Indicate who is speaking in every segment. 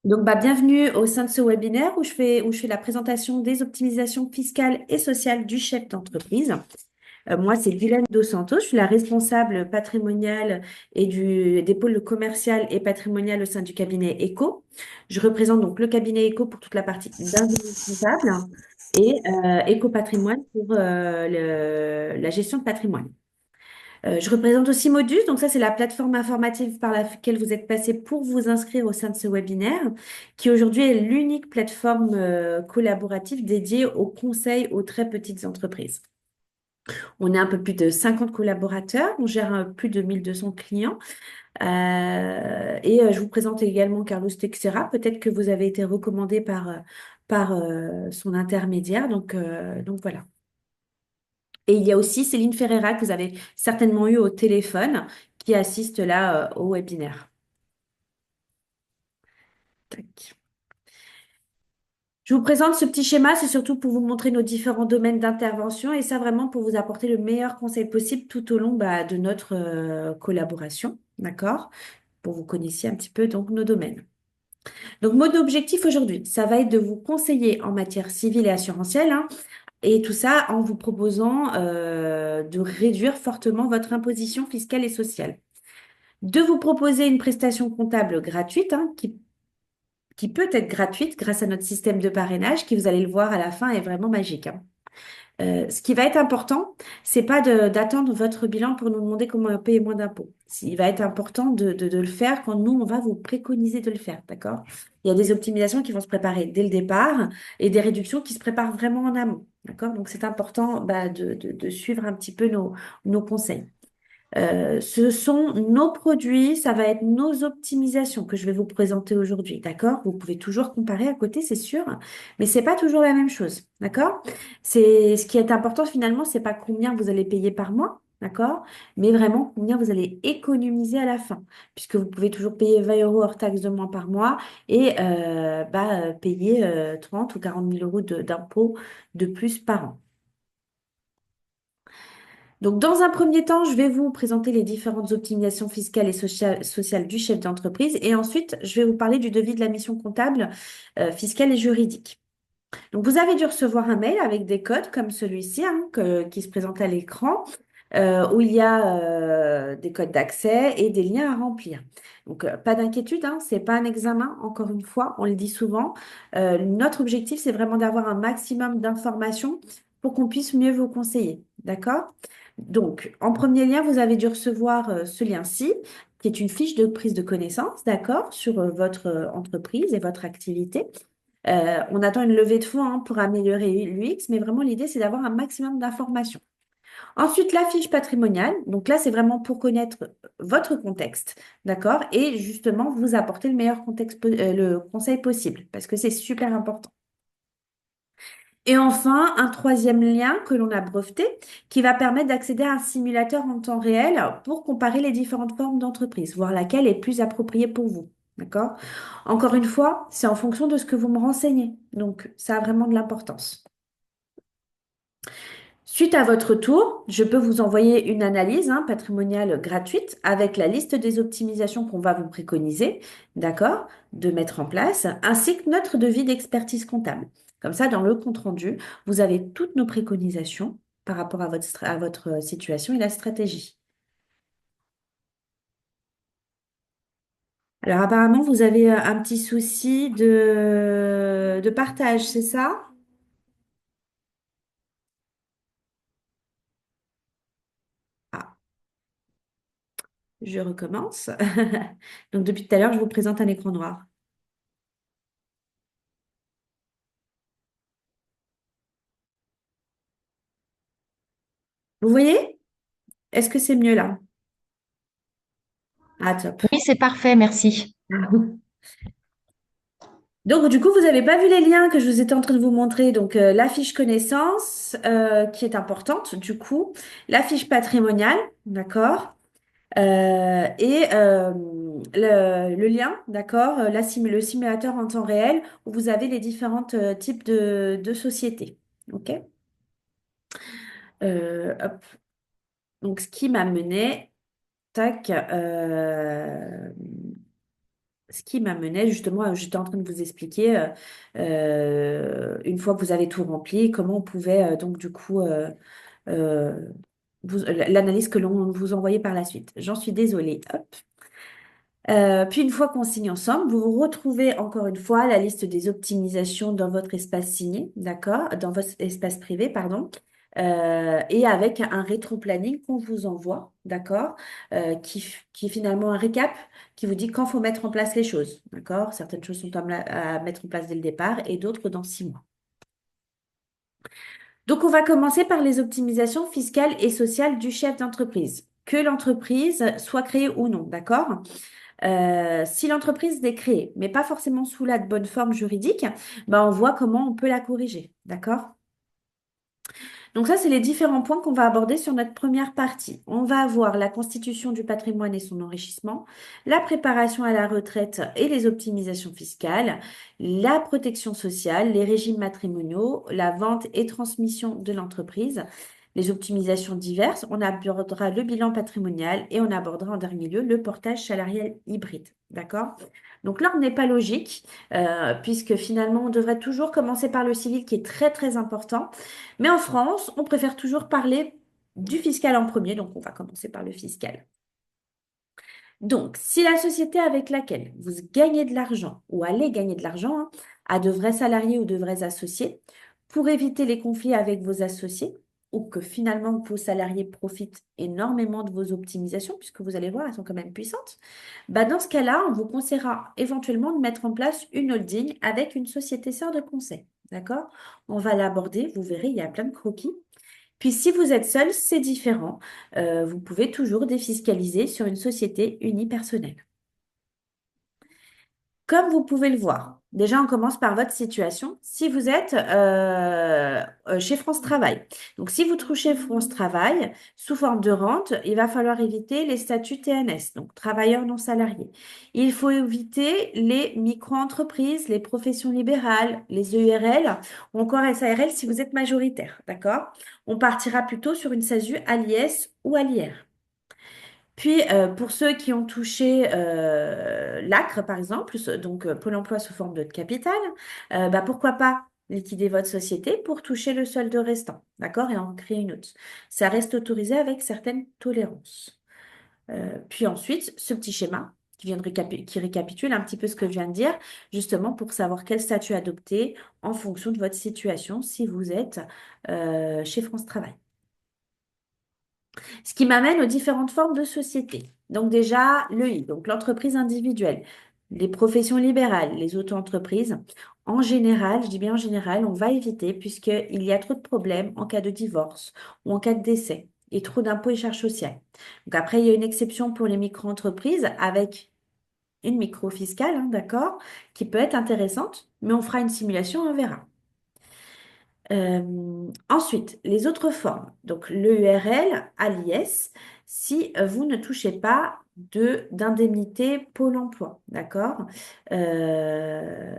Speaker 1: Donc, bienvenue au sein de ce webinaire où je fais la présentation des optimisations fiscales et sociales du chef d'entreprise. Moi, c'est Guylaine Dos Santos, je suis la responsable patrimoniale et des pôles commercial et patrimonial au sein du cabinet ECO. Je représente donc le cabinet ECO pour toute la partie d'ingénierie comptable et ECO Patrimoine pour la gestion de patrimoine. Je représente aussi Modus, donc ça c'est la plateforme informative par laquelle vous êtes passé pour vous inscrire au sein de ce webinaire, qui aujourd'hui est l'unique plateforme collaborative dédiée aux conseils aux très petites entreprises. On est un peu plus de 50 collaborateurs, on gère plus de 1200 clients. Je vous présente également Carlos Texera, peut-être que vous avez été recommandé par son intermédiaire, donc voilà. Et il y a aussi Céline Ferreira que vous avez certainement eu au téléphone qui assiste là au webinaire. Tac. Je vous présente ce petit schéma, c'est surtout pour vous montrer nos différents domaines d'intervention et ça vraiment pour vous apporter le meilleur conseil possible tout au long de notre collaboration, d'accord? Pour que vous connaissiez un petit peu donc nos domaines. Donc, mode objectif aujourd'hui, ça va être de vous conseiller en matière civile et assurantielle, hein, et tout ça en vous proposant de réduire fortement votre imposition fiscale et sociale. De vous proposer une prestation comptable gratuite, hein, qui peut être gratuite grâce à notre système de parrainage, qui, vous allez le voir à la fin, est vraiment magique, hein. Ce qui va être important, c'est pas d'attendre votre bilan pour nous demander comment payer moins d'impôts. Il va être important de le faire quand nous, on va vous préconiser de le faire, d'accord? Il y a des optimisations qui vont se préparer dès le départ et des réductions qui se préparent vraiment en amont, d'accord? Donc, c'est important de suivre un petit peu nos conseils. Ce sont nos produits, ça va être nos optimisations que je vais vous présenter aujourd'hui, d'accord? Vous pouvez toujours comparer à côté, c'est sûr, mais c'est pas toujours la même chose, d'accord? C'est ce qui est important finalement, c'est pas combien vous allez payer par mois, d'accord? Mais vraiment combien vous allez économiser à la fin, puisque vous pouvez toujours payer 20 euros hors taxe de moins par mois et payer 30 ou 40 000 euros d'impôts de plus par an. Donc, dans un premier temps, je vais vous présenter les différentes optimisations fiscales et sociales du chef d'entreprise et ensuite, je vais vous parler du devis de la mission comptable, fiscale et juridique. Donc, vous avez dû recevoir un mail avec des codes comme celui-ci, hein, qui se présente à l'écran, où il y a des codes d'accès et des liens à remplir. Donc, pas d'inquiétude, hein, c'est pas un examen, encore une fois, on le dit souvent. Notre objectif, c'est vraiment d'avoir un maximum d'informations pour qu'on puisse mieux vous conseiller. D'accord? Donc, en premier lien, vous avez dû recevoir ce lien-ci, qui est une fiche de prise de connaissance, d'accord, sur votre entreprise et votre activité. On attend une levée de fonds hein, pour améliorer l'UX, mais vraiment l'idée, c'est d'avoir un maximum d'informations. Ensuite, la fiche patrimoniale. Donc là, c'est vraiment pour connaître votre contexte, d'accord? Et justement, vous apporter le meilleur le conseil possible, parce que c'est super important. Et enfin, un troisième lien que l'on a breveté qui va permettre d'accéder à un simulateur en temps réel pour comparer les différentes formes d'entreprise, voir laquelle est plus appropriée pour vous. D'accord? Encore une fois, c'est en fonction de ce que vous me renseignez. Donc, ça a vraiment de l'importance. Suite à votre tour, je peux vous envoyer une analyse hein, patrimoniale gratuite avec la liste des optimisations qu'on va vous préconiser, d'accord, de mettre en place, ainsi que notre devis d'expertise comptable. Comme ça, dans le compte-rendu, vous avez toutes nos préconisations par rapport à à votre situation et la stratégie. Alors, apparemment, vous avez un petit souci de partage, c'est ça? Ah, je recommence. Donc, depuis tout à l'heure, je vous présente un écran noir. Vous voyez? Est-ce que c'est mieux là? Ah, top.
Speaker 2: Oui, c'est parfait, merci.
Speaker 1: Donc, du coup, vous n'avez pas vu les liens que je vous étais en train de vous montrer. Donc, la fiche connaissance, qui est importante, du coup, la fiche patrimoniale, d'accord, et le lien, d'accord, le simulateur en temps réel où vous avez les différents types de sociétés. OK? Hop. Donc, ce qui m'a mené, tac, Ce qui m'amenait justement, j'étais en train de vous expliquer, une fois que vous avez tout rempli, comment on pouvait donc du coup, euh, l'analyse que l'on vous envoyait par la suite. J'en suis désolée. Hop. Puis une fois qu'on signe ensemble, vous vous retrouvez encore une fois la liste des optimisations dans votre espace signé, d'accord? Dans votre espace privé, pardon. Et avec un rétro-planning qu'on vous envoie, d'accord? Qui est finalement un récap qui vous dit quand faut mettre en place les choses, d'accord? Certaines choses sont à mettre en place dès le départ et d'autres dans 6 mois. Donc, on va commencer par les optimisations fiscales et sociales du chef d'entreprise. Que l'entreprise soit créée ou non, d'accord? Si l'entreprise est créée, mais pas forcément sous la bonne forme juridique, ben on voit comment on peut la corriger. D'accord? Donc ça, c'est les différents points qu'on va aborder sur notre première partie. On va avoir la constitution du patrimoine et son enrichissement, la préparation à la retraite et les optimisations fiscales, la protection sociale, les régimes matrimoniaux, la vente et transmission de l'entreprise, les optimisations diverses. On abordera le bilan patrimonial et on abordera en dernier lieu le portage salarial hybride. D'accord? Donc là, on n'est pas logique, puisque finalement, on devrait toujours commencer par le civil qui est très très important. Mais en France, on préfère toujours parler du fiscal en premier, donc on va commencer par le fiscal. Donc, si la société avec laquelle vous gagnez de l'argent ou allez gagner de l'argent a de vrais salariés ou de vrais associés, pour éviter les conflits avec vos associés, ou que finalement vos salariés profitent énormément de vos optimisations, puisque vous allez voir, elles sont quand même puissantes, bah dans ce cas-là, on vous conseillera éventuellement de mettre en place une holding avec une société sœur de conseil. D'accord? On va l'aborder, vous verrez, il y a plein de croquis. Puis si vous êtes seul, c'est différent. Vous pouvez toujours défiscaliser sur une société unipersonnelle. Comme vous pouvez le voir, déjà on commence par votre situation. Si vous êtes chez France Travail, donc si vous touchez France Travail sous forme de rente, il va falloir éviter les statuts TNS, donc travailleurs non salariés. Il faut éviter les micro-entreprises, les professions libérales, les EURL ou encore SARL si vous êtes majoritaire, d'accord? On partira plutôt sur une SASU à l'IS ou à l'IR. Puis, pour ceux qui ont touché l'ACRE, par exemple, donc Pôle emploi sous forme de capital, bah, pourquoi pas liquider votre société pour toucher le solde restant, d'accord, et en créer une autre. Ça reste autorisé avec certaines tolérances. Puis ensuite, ce petit schéma qui récapitule un petit peu ce que je viens de dire, justement pour savoir quel statut adopter en fonction de votre situation si vous êtes chez France Travail. Ce qui m'amène aux différentes formes de société. Donc déjà, le I, donc l'entreprise individuelle, les professions libérales, les auto-entreprises. En général, je dis bien en général, on va éviter puisqu'il y a trop de problèmes en cas de divorce ou en cas de décès et trop d'impôts et charges sociales. Donc après, il y a une exception pour les micro-entreprises avec une micro-fiscale, hein, d'accord, qui peut être intéressante, mais on fera une simulation, on verra. Ensuite, les autres formes, donc l'EURL à l'IS, si vous ne touchez pas d'indemnité Pôle emploi, d'accord? Euh,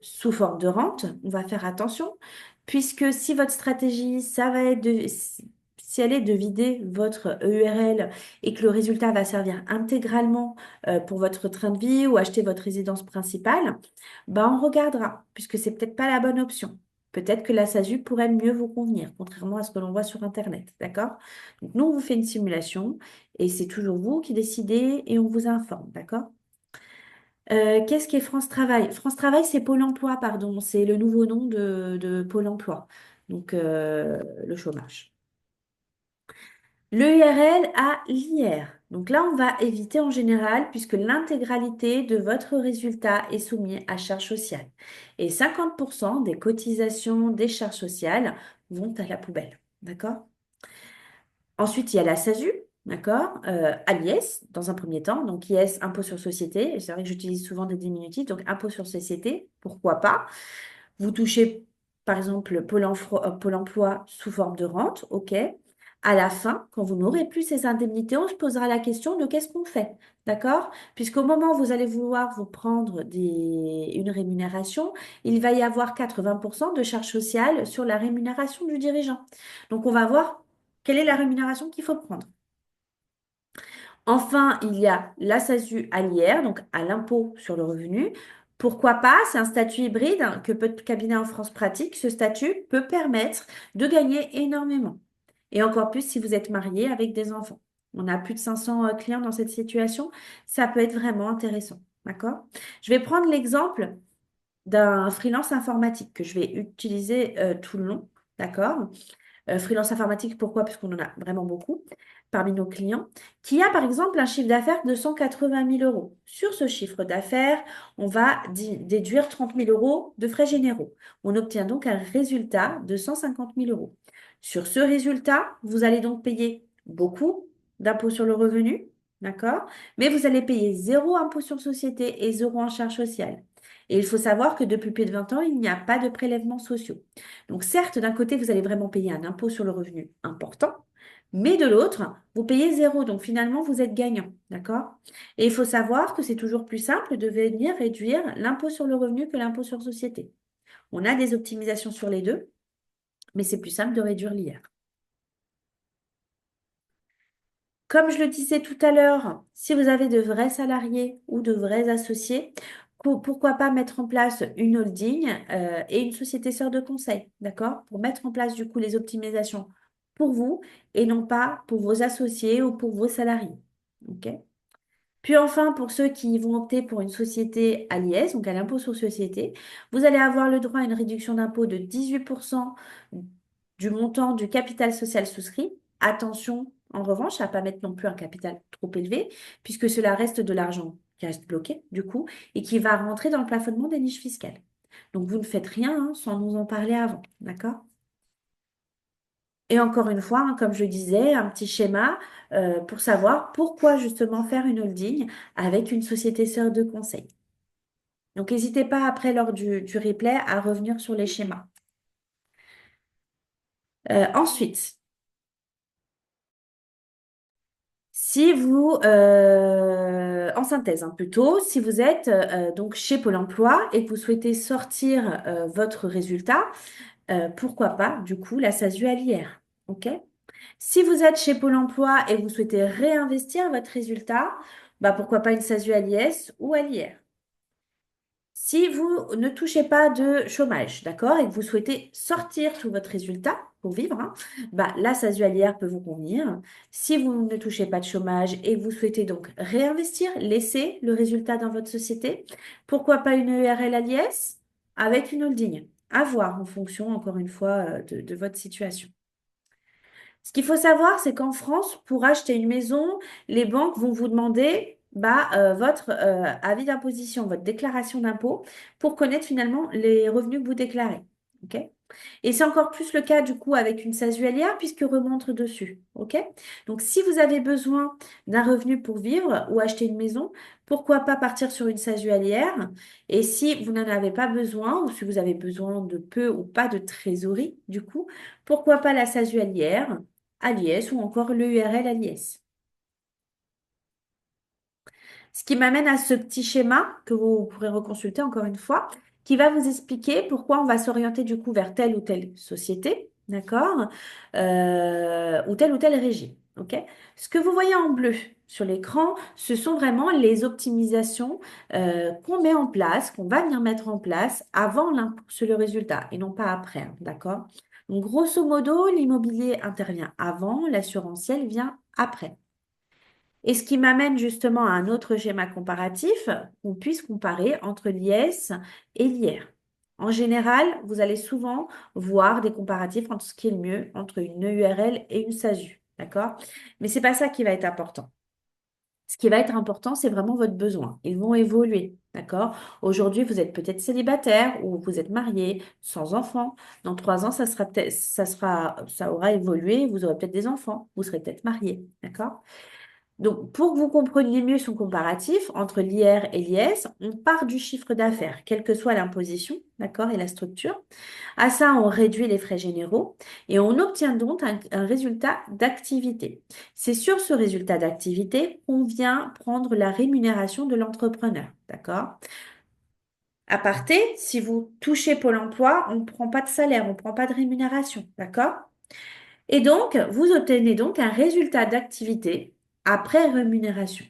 Speaker 1: Sous forme de rente, on va faire attention, puisque si votre stratégie, ça va être si elle est de vider votre EURL et que le résultat va servir intégralement pour votre train de vie ou acheter votre résidence principale, ben on regardera, puisque c'est peut-être pas la bonne option. Peut-être que la SASU pourrait mieux vous convenir, contrairement à ce que l'on voit sur Internet, d'accord? Donc, nous, on vous fait une simulation et c'est toujours vous qui décidez et on vous informe, d'accord? Qu'est-ce qu'est France Travail? France Travail, c'est Pôle emploi, pardon, c'est le nouveau nom de Pôle emploi, donc le chômage. L'EURL à l'IR. Donc là, on va éviter en général puisque l'intégralité de votre résultat est soumise à charges sociales. Et 50% des cotisations des charges sociales vont à la poubelle. D'accord? Ensuite, il y a la SASU, d'accord? À l'IS, dans un premier temps. Donc, IS, impôt sur société. Et c'est vrai que j'utilise souvent des diminutifs. Donc, impôt sur société, pourquoi pas? Vous touchez, par exemple, Pôle emploi sous forme de rente, OK. À la fin, quand vous n'aurez plus ces indemnités, on se posera la question de qu'est-ce qu'on fait, d'accord? Puisqu'au moment où vous allez vouloir vous prendre une rémunération, il va y avoir 80% de charges sociales sur la rémunération du dirigeant. Donc, on va voir quelle est la rémunération qu'il faut prendre. Enfin, il y a la SASU à l'IR, donc à l'impôt sur le revenu. Pourquoi pas? C'est un statut hybride que peu de cabinets en France pratiquent. Ce statut peut permettre de gagner énormément. Et encore plus si vous êtes marié avec des enfants. On a plus de 500 clients dans cette situation. Ça peut être vraiment intéressant. D'accord? Je vais prendre l'exemple d'un freelance informatique que je vais utiliser tout le long. D'accord? Freelance informatique, pourquoi? Parce qu'on en a vraiment beaucoup parmi nos clients, qui a par exemple un chiffre d'affaires de 180 000 euros. Sur ce chiffre d'affaires, on va déduire 30 000 euros de frais généraux. On obtient donc un résultat de 150 000 euros. Sur ce résultat, vous allez donc payer beaucoup d'impôts sur le revenu, d'accord? Mais vous allez payer zéro impôt sur société et zéro en charge sociale. Et il faut savoir que depuis plus de 20 ans, il n'y a pas de prélèvements sociaux. Donc certes, d'un côté, vous allez vraiment payer un impôt sur le revenu important, mais de l'autre, vous payez zéro. Donc finalement, vous êtes gagnant. D'accord? Et il faut savoir que c'est toujours plus simple de venir réduire l'impôt sur le revenu que l'impôt sur société. On a des optimisations sur les deux, mais c'est plus simple de réduire l'IR. Comme je le disais tout à l'heure, si vous avez de vrais salariés ou de vrais associés, pourquoi pas mettre en place une holding et une société sœur de conseil, d'accord? Pour mettre en place du coup les optimisations pour vous et non pas pour vos associés ou pour vos salariés. OK? Puis enfin, pour ceux qui vont opter pour une société à l'IS, donc à l'impôt sur société, vous allez avoir le droit à une réduction d'impôt de 18% du montant du capital social souscrit. Attention, en revanche, à ne pas mettre non plus un capital trop élevé, puisque cela reste de l'argent qui reste bloqué, du coup, et qui va rentrer dans le plafonnement des niches fiscales. Donc, vous ne faites rien hein, sans nous en parler avant, d'accord? Et encore une fois, hein, comme je disais, un petit schéma pour savoir pourquoi justement faire une holding avec une société sœur de conseil. Donc, n'hésitez pas après, lors du replay, à revenir sur les schémas. Ensuite, si vous, en synthèse, hein, plutôt, si vous êtes donc chez Pôle Emploi et que vous souhaitez sortir votre résultat, pourquoi pas, du coup, la SASU à l'IR. OK? Si vous êtes chez Pôle Emploi et vous souhaitez réinvestir votre résultat, bah pourquoi pas une SASU à l'IS ou à l'IR. Si vous ne touchez pas de chômage, d'accord, et que vous souhaitez sortir tout votre résultat pour vivre, hein, bah, la SASU à l'IR peut vous convenir. Si vous ne touchez pas de chômage et que vous souhaitez donc réinvestir, laisser le résultat dans votre société, pourquoi pas une EURL à l'IS avec une holding? À voir en fonction, encore une fois, de votre situation. Ce qu'il faut savoir, c'est qu'en France, pour acheter une maison, les banques vont vous demander bah, votre avis d'imposition, votre déclaration d'impôt pour connaître finalement les revenus que vous déclarez. OK? Et c'est encore plus le cas du coup avec une SASU-LIR puisque remonte dessus. OK? Donc si vous avez besoin d'un revenu pour vivre ou acheter une maison, pourquoi pas partir sur une SASU-LIR? Et si vous n'en avez pas besoin ou si vous avez besoin de peu ou pas de trésorerie, du coup, pourquoi pas la SASU-LIR à l'IS ou encore l'EURL à l'IS? Ce qui m'amène à ce petit schéma que vous pourrez reconsulter encore une fois, qui va vous expliquer pourquoi on va s'orienter du coup vers telle ou telle société, d'accord, ou tel régime, ok? Ce que vous voyez en bleu sur l'écran, ce sont vraiment les optimisations qu'on met en place, qu'on va venir mettre en place avant l'impôt sur le résultat et non pas après, hein, d'accord? Donc, grosso modo, l'immobilier intervient avant, l'assurantiel vient après. Et ce qui m'amène justement à un autre schéma comparatif, qu'on puisse comparer entre l'IS et l'IR. En général, vous allez souvent voir des comparatifs entre ce qui est le mieux entre une EURL et une SASU. D'accord? Mais ce n'est pas ça qui va être important. Ce qui va être important, c'est vraiment votre besoin. Ils vont évoluer. D'accord? Aujourd'hui, vous êtes peut-être célibataire ou vous êtes marié, sans enfant. Dans 3 ans, ça aura évolué. Vous aurez peut-être des enfants. Vous serez peut-être marié. D'accord? Donc, pour que vous compreniez mieux son comparatif entre l'IR et l'IS, on part du chiffre d'affaires, quelle que soit l'imposition, d'accord, et la structure. À ça, on réduit les frais généraux et on obtient donc un résultat d'activité. C'est sur ce résultat d'activité qu'on vient prendre la rémunération de l'entrepreneur, d'accord? À parté, si vous touchez Pôle emploi, on ne prend pas de salaire, on ne prend pas de rémunération, d'accord? Et donc, vous obtenez donc un résultat d'activité après rémunération.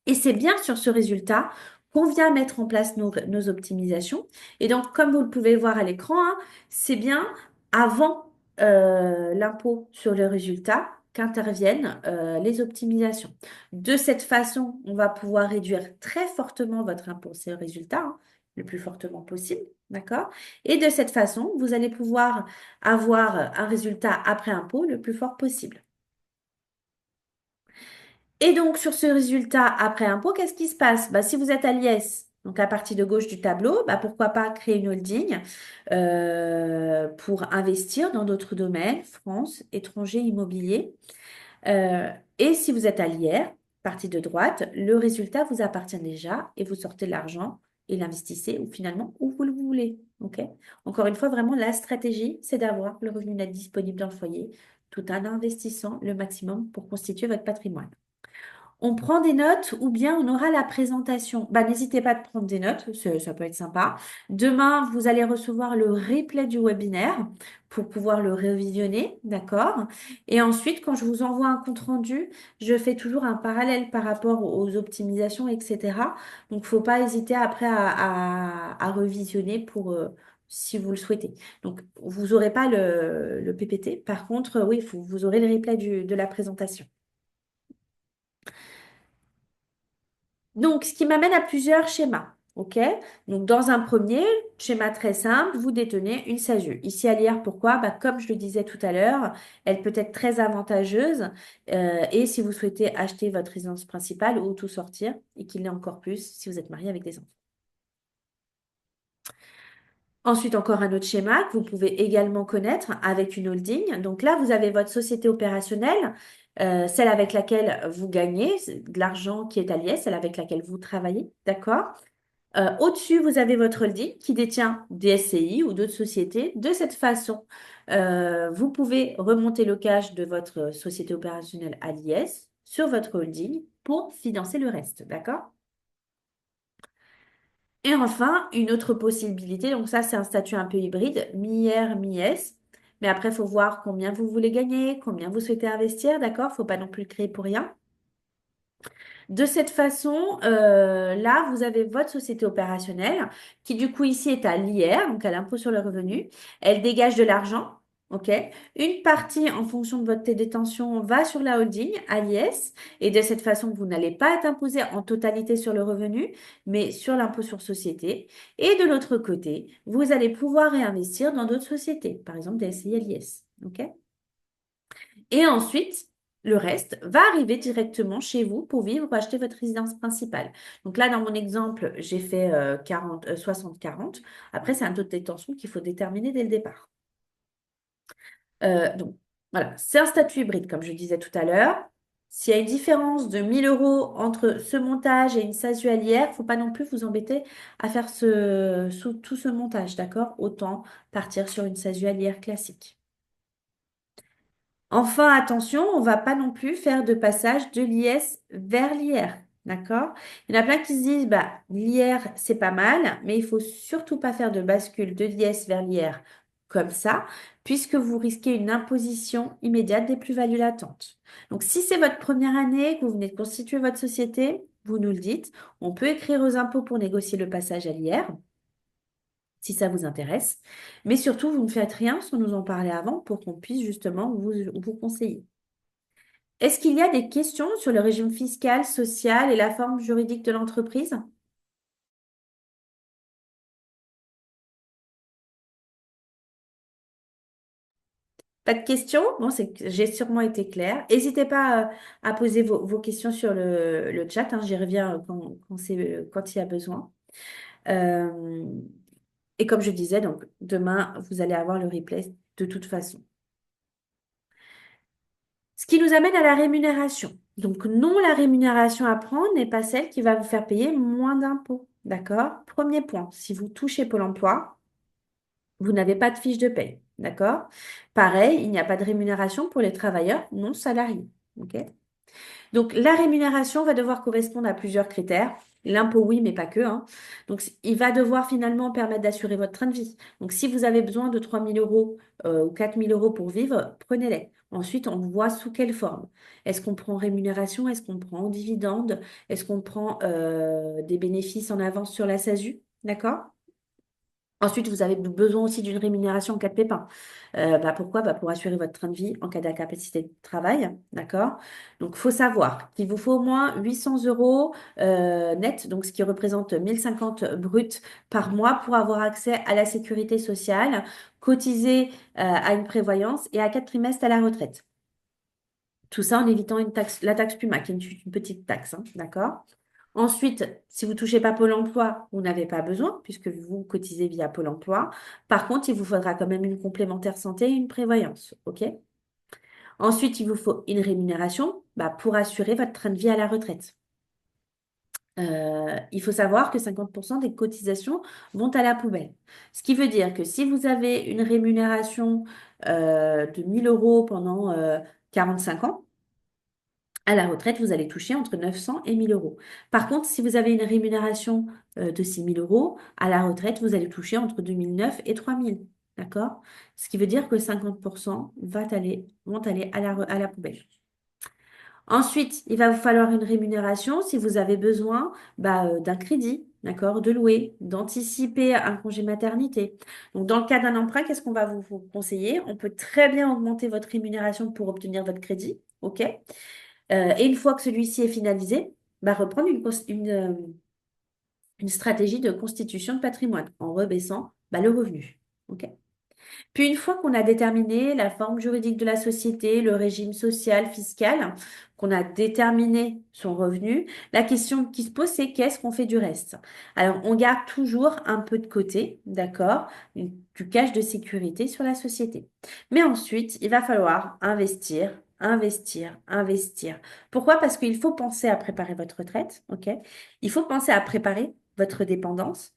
Speaker 1: Et c'est bien sur ce résultat qu'on vient mettre en place nos optimisations. Et donc, comme vous le pouvez voir à l'écran, hein, c'est bien avant l'impôt sur le résultat qu'interviennent les optimisations. De cette façon, on va pouvoir réduire très fortement votre impôt sur le résultat, hein, le plus fortement possible, d'accord? Et de cette façon, vous allez pouvoir avoir un résultat après impôt le plus fort possible. Et donc, sur ce résultat après impôt, qu'est-ce qui se passe? Bah, si vous êtes à l'IS, donc à la partie de gauche du tableau, bah, pourquoi pas créer une holding pour investir dans d'autres domaines, France, étranger, immobilier. Euh, et si vous êtes à l'IR, partie de droite, le résultat vous appartient déjà et vous sortez l'argent et l'investissez ou finalement où vous le voulez. Ok. Encore une fois, vraiment, la stratégie, c'est d'avoir le revenu net disponible dans le foyer tout en investissant le maximum pour constituer votre patrimoine. On prend des notes ou bien on aura la présentation. Bah, n'hésitez pas à prendre des notes, ça peut être sympa. Demain, vous allez recevoir le replay du webinaire pour pouvoir le révisionner, d'accord? Et ensuite, quand je vous envoie un compte-rendu, je fais toujours un parallèle par rapport aux optimisations, etc. Donc, il ne faut pas hésiter après à revisionner pour, si vous le souhaitez. Donc, vous n'aurez pas le PPT. Par contre, oui, vous aurez le replay de la présentation. Donc, ce qui m'amène à plusieurs schémas. OK? Donc, dans un premier schéma très simple, vous détenez une SASU. Ici, à l'IR, pourquoi? Bah, comme je le disais tout à l'heure, elle peut être très avantageuse. Et si vous souhaitez acheter votre résidence principale ou tout sortir, et qu'il l'est encore plus si vous êtes marié avec des enfants. Ensuite, encore un autre schéma que vous pouvez également connaître avec une holding. Donc là, vous avez votre société opérationnelle, celle avec laquelle vous gagnez de l'argent qui est à l'IS, celle avec laquelle vous travaillez, d'accord? Au-dessus, vous avez votre holding qui détient des SCI ou d'autres sociétés. De cette façon, vous pouvez remonter le cash de votre société opérationnelle à l'IS sur votre holding pour financer le reste, d'accord? Et enfin, une autre possibilité, donc ça c'est un statut un peu hybride, mi-IR, mi-S. Mais après, il faut voir combien vous voulez gagner, combien vous souhaitez investir, d'accord? Il ne faut pas non plus le créer pour rien. De cette façon, là, vous avez votre société opérationnelle qui, du coup, ici est à l'IR, donc à l'impôt sur le revenu. Elle dégage de l'argent, OK? Une partie, en fonction de votre détention, va sur la holding, à l'IS. Et de cette façon, vous n'allez pas être imposé en totalité sur le revenu, mais sur l'impôt sur société. Et de l'autre côté, vous allez pouvoir réinvestir dans d'autres sociétés, par exemple des SCI à l'IS, OK? Et ensuite, le reste va arriver directement chez vous pour vivre ou acheter votre résidence principale. Donc là, dans mon exemple, j'ai fait 60-40. Après, c'est un taux de détention qu'il faut déterminer dès le départ. Donc, voilà, c'est un statut hybride, comme je disais tout à l'heure. S'il y a une différence de 1 000 € entre ce montage et une SASU à l'IR, il ne faut pas non plus vous embêter à faire tout ce montage, d'accord? Autant partir sur une SASU à l'IR classique. Enfin, attention, on va pas non plus faire de passage de l'IS vers l'IR. D'accord? Il y en a plein qui se disent, bah, l'IR, c'est pas mal, mais il faut surtout pas faire de bascule de l'IS vers l'IR comme ça, puisque vous risquez une imposition immédiate des plus-values latentes. Donc, si c'est votre première année, que vous venez de constituer votre société, vous nous le dites, on peut écrire aux impôts pour négocier le passage à l'IR si ça vous intéresse. Mais surtout, vous ne faites rien sans nous en parler avant pour qu'on puisse justement vous conseiller. Est-ce qu'il y a des questions sur le régime fiscal, social et la forme juridique de l'entreprise? Pas de questions? Bon, c'est que j'ai sûrement été claire. N'hésitez pas à poser vos questions sur le chat, hein, j'y reviens quand il y a besoin. Euh, et comme je disais, donc demain, vous allez avoir le replay de toute façon. Ce qui nous amène à la rémunération. Donc non, la rémunération à prendre n'est pas celle qui va vous faire payer moins d'impôts. D'accord? Premier point, si vous touchez Pôle emploi, vous n'avez pas de fiche de paye. D'accord? Pareil, il n'y a pas de rémunération pour les travailleurs non salariés. OK? Donc, la rémunération va devoir correspondre à plusieurs critères. L'impôt, oui, mais pas que, hein. Donc, il va devoir finalement permettre d'assurer votre train de vie. Donc, si vous avez besoin de 3 000 € ou 4 000 € pour vivre, prenez-les. Ensuite, on voit sous quelle forme. Est-ce qu'on prend rémunération? Est-ce qu'on prend en dividende? Est-ce qu'on prend des bénéfices en avance sur la SASU? D'accord? Ensuite, vous avez besoin aussi d'une rémunération en cas de pépin. Pourquoi? Pour assurer votre train de vie en cas d'incapacité de travail. D'accord? Donc, il faut savoir qu'il vous faut au moins 800 euros net, donc ce qui représente 1050 bruts par mois pour avoir accès à la sécurité sociale, cotiser à une prévoyance et à 4 trimestres à la retraite. Tout ça en évitant la taxe PUMA, qui est une petite taxe. Hein, d'accord? Ensuite, si vous ne touchez pas Pôle emploi, vous n'avez pas besoin, puisque vous cotisez via Pôle emploi. Par contre, il vous faudra quand même une complémentaire santé et une prévoyance. OK? Ensuite, il vous faut une rémunération pour assurer votre train de vie à la retraite. Il faut savoir que 50% des cotisations vont à la poubelle. Ce qui veut dire que si vous avez une rémunération de 1000 euros pendant 45 ans, à la retraite, vous allez toucher entre 900 et 1000 euros. Par contre, si vous avez une rémunération de 6000 euros, à la retraite, vous allez toucher entre 2009 et 3000. D'accord? Ce qui veut dire que 50% vont aller à la poubelle. Ensuite, il va vous falloir une rémunération si vous avez besoin d'un crédit, d'accord, de louer, d'anticiper un congé maternité. Donc, dans le cas d'un emprunt, qu'est-ce qu'on va vous conseiller? On peut très bien augmenter votre rémunération pour obtenir votre crédit, OK? Et une fois que celui-ci est finalisé, reprendre une stratégie de constitution de patrimoine en rebaissant le revenu. OK? Puis une fois qu'on a déterminé la forme juridique de la société, le régime social, fiscal, qu'on a déterminé son revenu, la question qui se pose, c'est qu'est-ce qu'on fait du reste? Alors, on garde toujours un peu de côté, d'accord, du cash de sécurité sur la société. Mais ensuite, il va falloir investir, investir, investir. Pourquoi? Parce qu'il faut penser à préparer votre retraite, ok? Il faut penser à préparer votre dépendance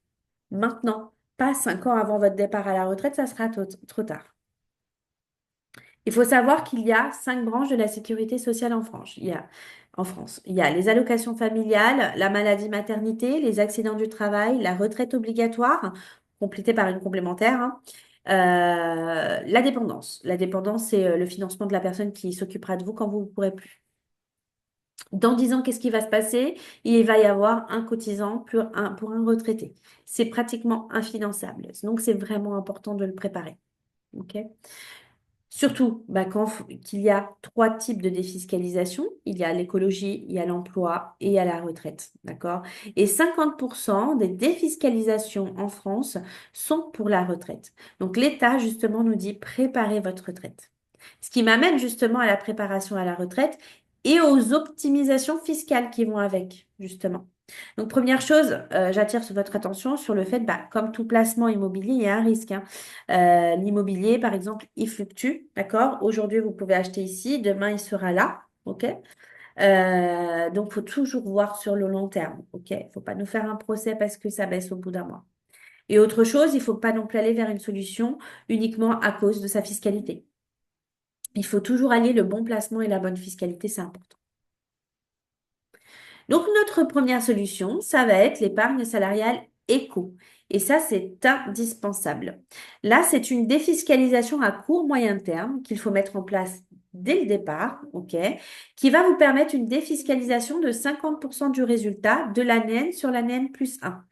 Speaker 1: maintenant, pas 5 ans avant votre départ à la retraite, ça sera trop tard. Il faut savoir qu'il y a 5 branches de la sécurité sociale en France. Il y a les allocations familiales, la maladie maternité, les accidents du travail, la retraite obligatoire, complétée par une complémentaire, hein. La dépendance. La dépendance, c'est le financement de la personne qui s'occupera de vous quand vous ne pourrez plus. Dans 10 ans, qu'est-ce qui va se passer? Il va y avoir un cotisant pour un retraité. C'est pratiquement infinançable. Donc, c'est vraiment important de le préparer. OK? Surtout qu'il y a 3 types de défiscalisation. Il y a l'écologie, il y a l'emploi et il y a la retraite. D'accord? Et 50% des défiscalisations en France sont pour la retraite. Donc l'État, justement, nous dit préparez votre retraite. Ce qui m'amène justement à la préparation à la retraite et aux optimisations fiscales qui vont avec, justement. Donc, première chose, j'attire votre attention sur le fait, comme tout placement immobilier, il y a un risque. Hein. L'immobilier, par exemple, il fluctue, d'accord? Aujourd'hui, vous pouvez acheter ici, demain, il sera là, ok? Donc, il faut toujours voir sur le long terme, ok? Il ne faut pas nous faire un procès parce que ça baisse au bout d'un mois. Et autre chose, il ne faut pas non plus aller vers une solution uniquement à cause de sa fiscalité. Il faut toujours allier le bon placement et la bonne fiscalité, c'est important. Donc, notre première solution, ça va être l'épargne salariale éco. Et ça, c'est indispensable. Là, c'est une défiscalisation à court moyen terme qu'il faut mettre en place dès le départ, OK, qui va vous permettre une défiscalisation de 50% du résultat de l'année N sur l'année N+1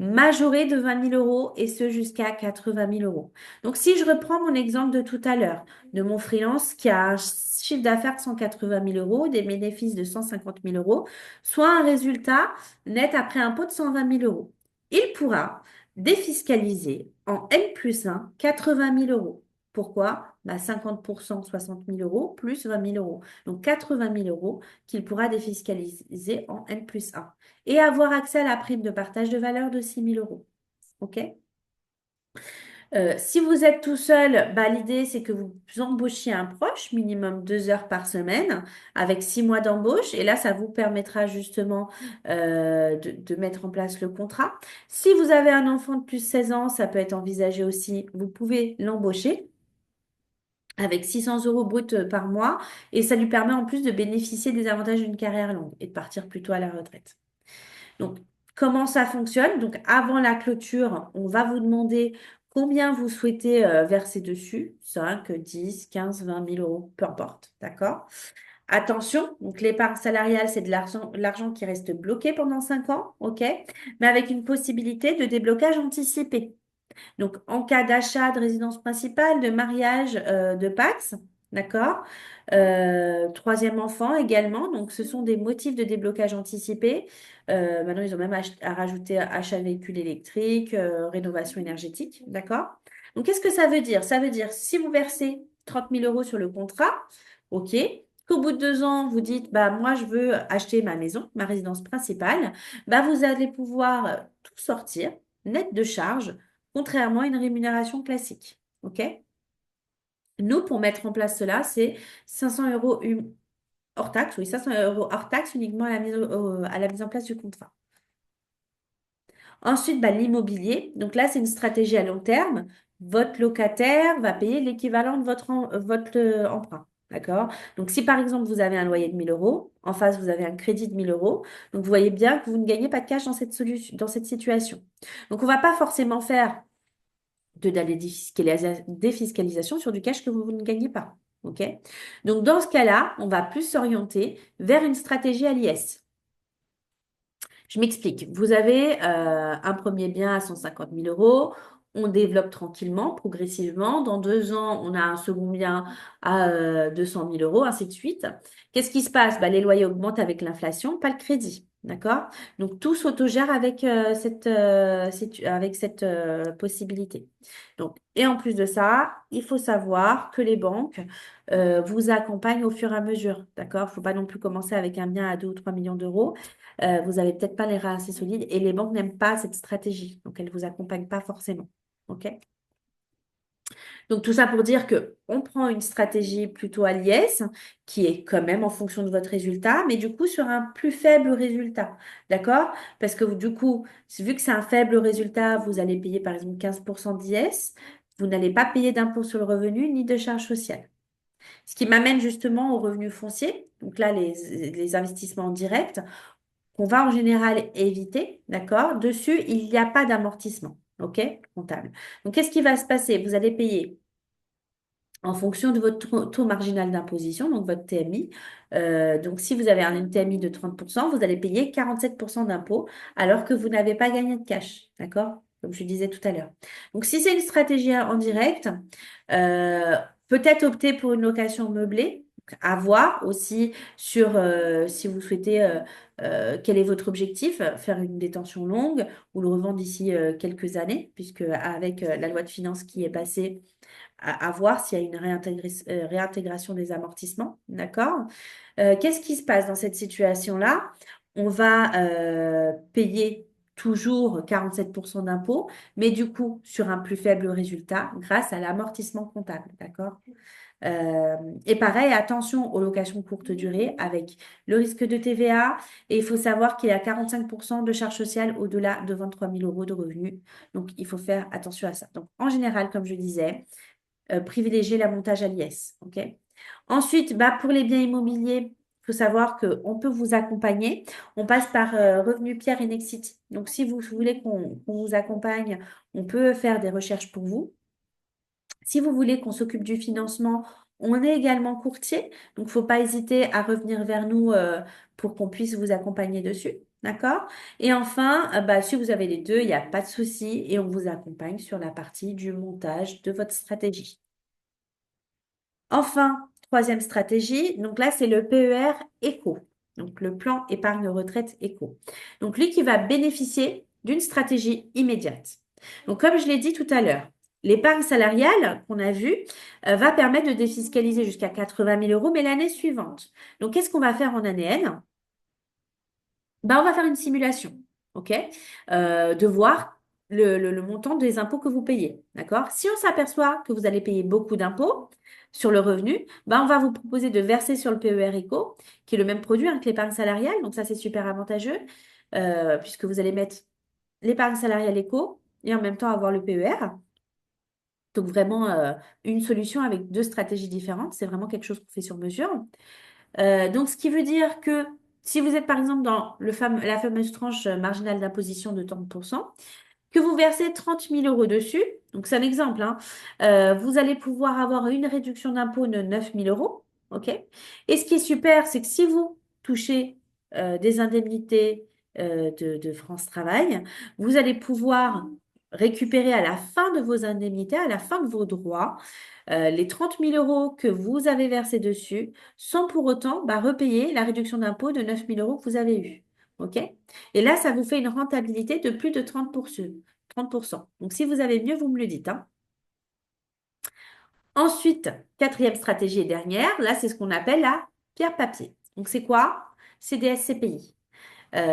Speaker 1: majoré de 20 000 euros et ce jusqu'à 80 000 euros. Donc, si je reprends mon exemple de tout à l'heure, de mon freelance qui a un chiffre d'affaires de 180 000 euros, des bénéfices de 150 000 euros, soit un résultat net après impôt de 120 000 euros. Il pourra défiscaliser en N+1 80 000 euros. Pourquoi? 50%, 60 000 euros plus 20 000 euros. Donc 80 000 euros qu'il pourra défiscaliser en N+1 et avoir accès à la prime de partage de valeur de 6 000 euros. OK? Si vous êtes tout seul, l'idée c'est que vous embauchiez un proche, minimum 2 heures par semaine, avec 6 mois d'embauche. Et là, ça vous permettra justement de mettre en place le contrat. Si vous avez un enfant de plus de 16 ans, ça peut être envisagé aussi. Vous pouvez l'embaucher avec 600 euros brut par mois. Et ça lui permet en plus de bénéficier des avantages d'une carrière longue et de partir plutôt à la retraite. Donc, comment ça fonctionne? Donc, avant la clôture, on va vous demander combien vous souhaitez verser dessus, 5, 10, 15, 20 000 euros, peu importe, d'accord? Attention, donc l'épargne salariale, c'est de l'argent qui reste bloqué pendant 5 ans, ok? Mais avec une possibilité de déblocage anticipé. Donc, en cas d'achat de résidence principale, de mariage, de Pacs, d'accord? Troisième enfant également. Donc, ce sont des motifs de déblocage anticipé. Maintenant, ils ont même à rajouter achat véhicule électrique, rénovation énergétique, d'accord? Donc, qu'est-ce que ça veut dire? Ça veut dire si vous versez 30 000 euros sur le contrat, ok, qu'au bout de 2 ans, vous dites, bah, moi, je veux acheter ma maison, ma résidence principale, bah, vous allez pouvoir tout sortir, net de charge, contrairement à une rémunération classique. OK? Nous, pour mettre en place cela, c'est 500 euros hors taxe, oui, 500 euros hors taxe uniquement à la mise en place du contrat. Ensuite, bah, l'immobilier. Donc là, c'est une stratégie à long terme. Votre locataire va payer l'équivalent de votre emprunt. D'accord? Donc, si par exemple, vous avez un loyer de 1 000 euros, en face, vous avez un crédit de 1 000 euros, donc vous voyez bien que vous ne gagnez pas de cash dans cette situation. Donc, on ne va pas forcément faire de la défiscalisation sur du cash que vous ne gagnez pas. OK? Donc, dans ce cas-là, on va plus s'orienter vers une stratégie à l'IS. Je m'explique. Vous avez un premier bien à 150 000 euros. On développe tranquillement, progressivement. Dans 2 ans, on a un second bien à 200 000 euros, ainsi de suite. Qu'est-ce qui se passe? Bah, les loyers augmentent avec l'inflation, pas le crédit. D'accord? Donc, tout s'autogère avec cette possibilité. Donc, et en plus de ça, il faut savoir que les banques vous accompagnent au fur et à mesure. D'accord? Il ne faut pas non plus commencer avec un bien à 2 ou 3 millions d'euros. Vous n'avez peut-être pas les reins assez solides et les banques n'aiment pas cette stratégie. Donc, elles ne vous accompagnent pas forcément. OK? Donc, tout ça pour dire que on prend une stratégie plutôt à l'IS qui est quand même en fonction de votre résultat, mais du coup sur un plus faible résultat. D'accord? Parce que du coup, vu que c'est un faible résultat, vous allez payer par exemple 15% d'IS. Vous n'allez pas payer d'impôt sur le revenu ni de charges sociales. Ce qui m'amène justement aux revenus fonciers. Donc là, les investissements en direct qu'on va en général éviter, d'accord? Dessus, il n'y a pas d'amortissement, OK? Comptable. Donc, qu'est-ce qui va se passer? Vous allez payer en fonction de votre taux marginal d'imposition, donc votre TMI. Donc, si vous avez un TMI de 30%, vous allez payer 47% d'impôt alors que vous n'avez pas gagné de cash, d'accord? Comme je disais tout à l'heure. Donc, si c'est une stratégie en direct, euh, peut-être opter pour une location meublée. À voir aussi sur si vous souhaitez, quel est votre objectif, faire une détention longue ou le revendre d'ici quelques années, puisque avec la loi de finances qui est passée, à voir s'il y a une réintégration des amortissements. D'accord? Qu'est-ce qui se passe dans cette situation-là? On va payer toujours 47% d'impôts, mais du coup sur un plus faible résultat grâce à l'amortissement comptable. D'accord? Euh, et pareil, attention aux locations courte durée avec le risque de TVA. Et il faut savoir qu'il y a 45% de charges sociales au-delà de 23 000 euros de revenus. Donc, il faut faire attention à ça. Donc, en général, comme je disais, privilégier la montage à l'IS. OK? Ensuite, bah, pour les biens immobiliers, il faut savoir qu'on peut vous accompagner. On passe par Revenu Pierre et Nexity. Donc, si vous voulez qu'on vous accompagne, on peut faire des recherches pour vous. Si vous voulez qu'on s'occupe du financement, on est également courtier. Donc, il ne faut pas hésiter à revenir vers nous pour qu'on puisse vous accompagner dessus. D'accord? Et enfin, bah, si vous avez les deux, il n'y a pas de souci et on vous accompagne sur la partie du montage de votre stratégie. Enfin, troisième stratégie, donc là, c'est le PER éco, donc le plan épargne retraite éco. Donc lui qui va bénéficier d'une stratégie immédiate. Donc comme je l'ai dit tout à l'heure, l'épargne salariale qu'on a vue va permettre de défiscaliser jusqu'à 80 000 euros, mais l'année suivante. Donc qu'est-ce qu'on va faire en année N? Ben, on va faire une simulation, OK? De voir le montant des impôts que vous payez, d'accord? Si on s'aperçoit que vous allez payer beaucoup d'impôts sur le revenu, ben, on va vous proposer de verser sur le PER Eco, qui est le même produit hein, que l'épargne salariale. Donc ça, c'est super avantageux, puisque vous allez mettre l'épargne salariale éco et en même temps avoir le PER. Donc vraiment, une solution avec deux stratégies différentes. C'est vraiment quelque chose qu'on fait sur mesure. Donc, ce qui veut dire que si vous êtes par exemple dans la fameuse tranche marginale d'imposition de 30%, que vous versez 30 000 euros dessus, Donc, c'est un exemple, hein. Vous allez pouvoir avoir une réduction d'impôt de 9 000 euros. OK? Et ce qui est super, c'est que si vous touchez des indemnités de France Travail, vous allez pouvoir récupérer à la fin de vos indemnités, à la fin de vos droits, les 30 000 euros que vous avez versés dessus, sans pour autant repayer la réduction d'impôt de 9 000 euros que vous avez eue. OK? Et là, ça vous fait une rentabilité de plus de 30%. 30%. Donc, si vous avez mieux, vous me le dites, hein. Ensuite, quatrième stratégie et dernière, là, c'est ce qu'on appelle la pierre papier. Donc, c'est quoi? C'est des SCPI.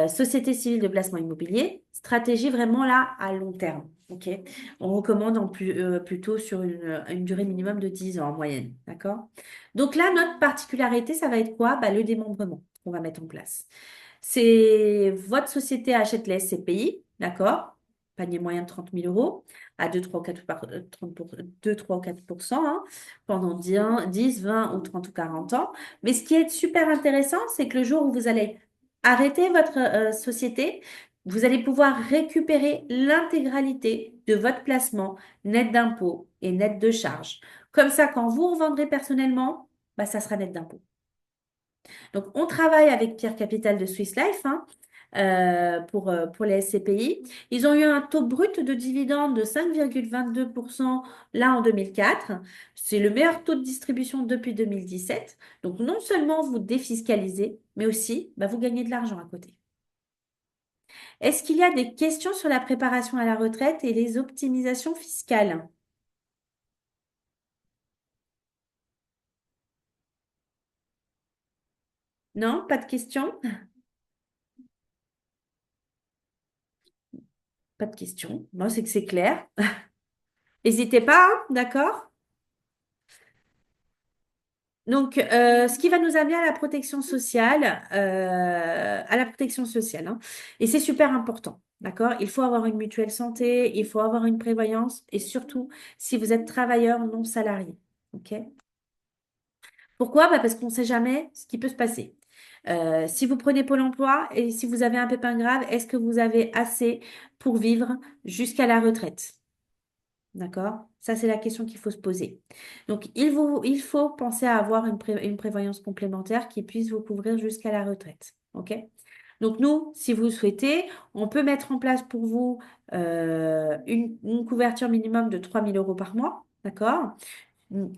Speaker 1: Société civile de placement immobilier, stratégie vraiment là à long terme. Ok, on recommande plutôt sur une durée minimum de 10 ans en moyenne. D'accord? Donc là, notre particularité, ça va être quoi? Le démembrement qu'on va mettre en place. C'est votre société achète les SCPI, d'accord? Panier moyen de 30 000 euros à 2, 3 ou 4, 2, 3 ou 4%, hein, pendant 10, 20 ou 30 ou 40 ans. Mais ce qui est super intéressant, c'est que le jour où vous allez arrêter votre société, vous allez pouvoir récupérer l'intégralité de votre placement net d'impôts et net de charges. Comme ça, quand vous revendrez personnellement, ça sera net d'impôts. Donc, on travaille avec Pierre Capital de Swiss Life, hein, pour les SCPI. Ils ont eu un taux brut de dividende de 5,22% là en 2004. C'est le meilleur taux de distribution depuis 2017. Donc, non seulement vous défiscalisez, mais aussi vous gagnez de l'argent à côté. Est-ce qu'il y a des questions sur la préparation à la retraite et les optimisations fiscales? Non, pas de questions? Pas de questions. Bon, c'est que c'est clair. N'hésitez pas, hein, d'accord? Donc, ce qui va nous amener à la protection sociale, hein. Et c'est super important, d'accord? Il faut avoir une mutuelle santé, il faut avoir une prévoyance, et surtout si vous êtes travailleur non salarié, ok? Pourquoi? Parce qu'on ne sait jamais ce qui peut se passer. Si vous prenez Pôle emploi et si vous avez un pépin grave, est-ce que vous avez assez pour vivre jusqu'à la retraite? D'accord? Ça, c'est la question qu'il faut se poser. Donc, il faut penser à avoir une prévoyance complémentaire qui puisse vous couvrir jusqu'à la retraite. OK? Donc, nous, si vous le souhaitez, on peut mettre en place pour vous une couverture minimum de 3 000 euros par mois. D'accord?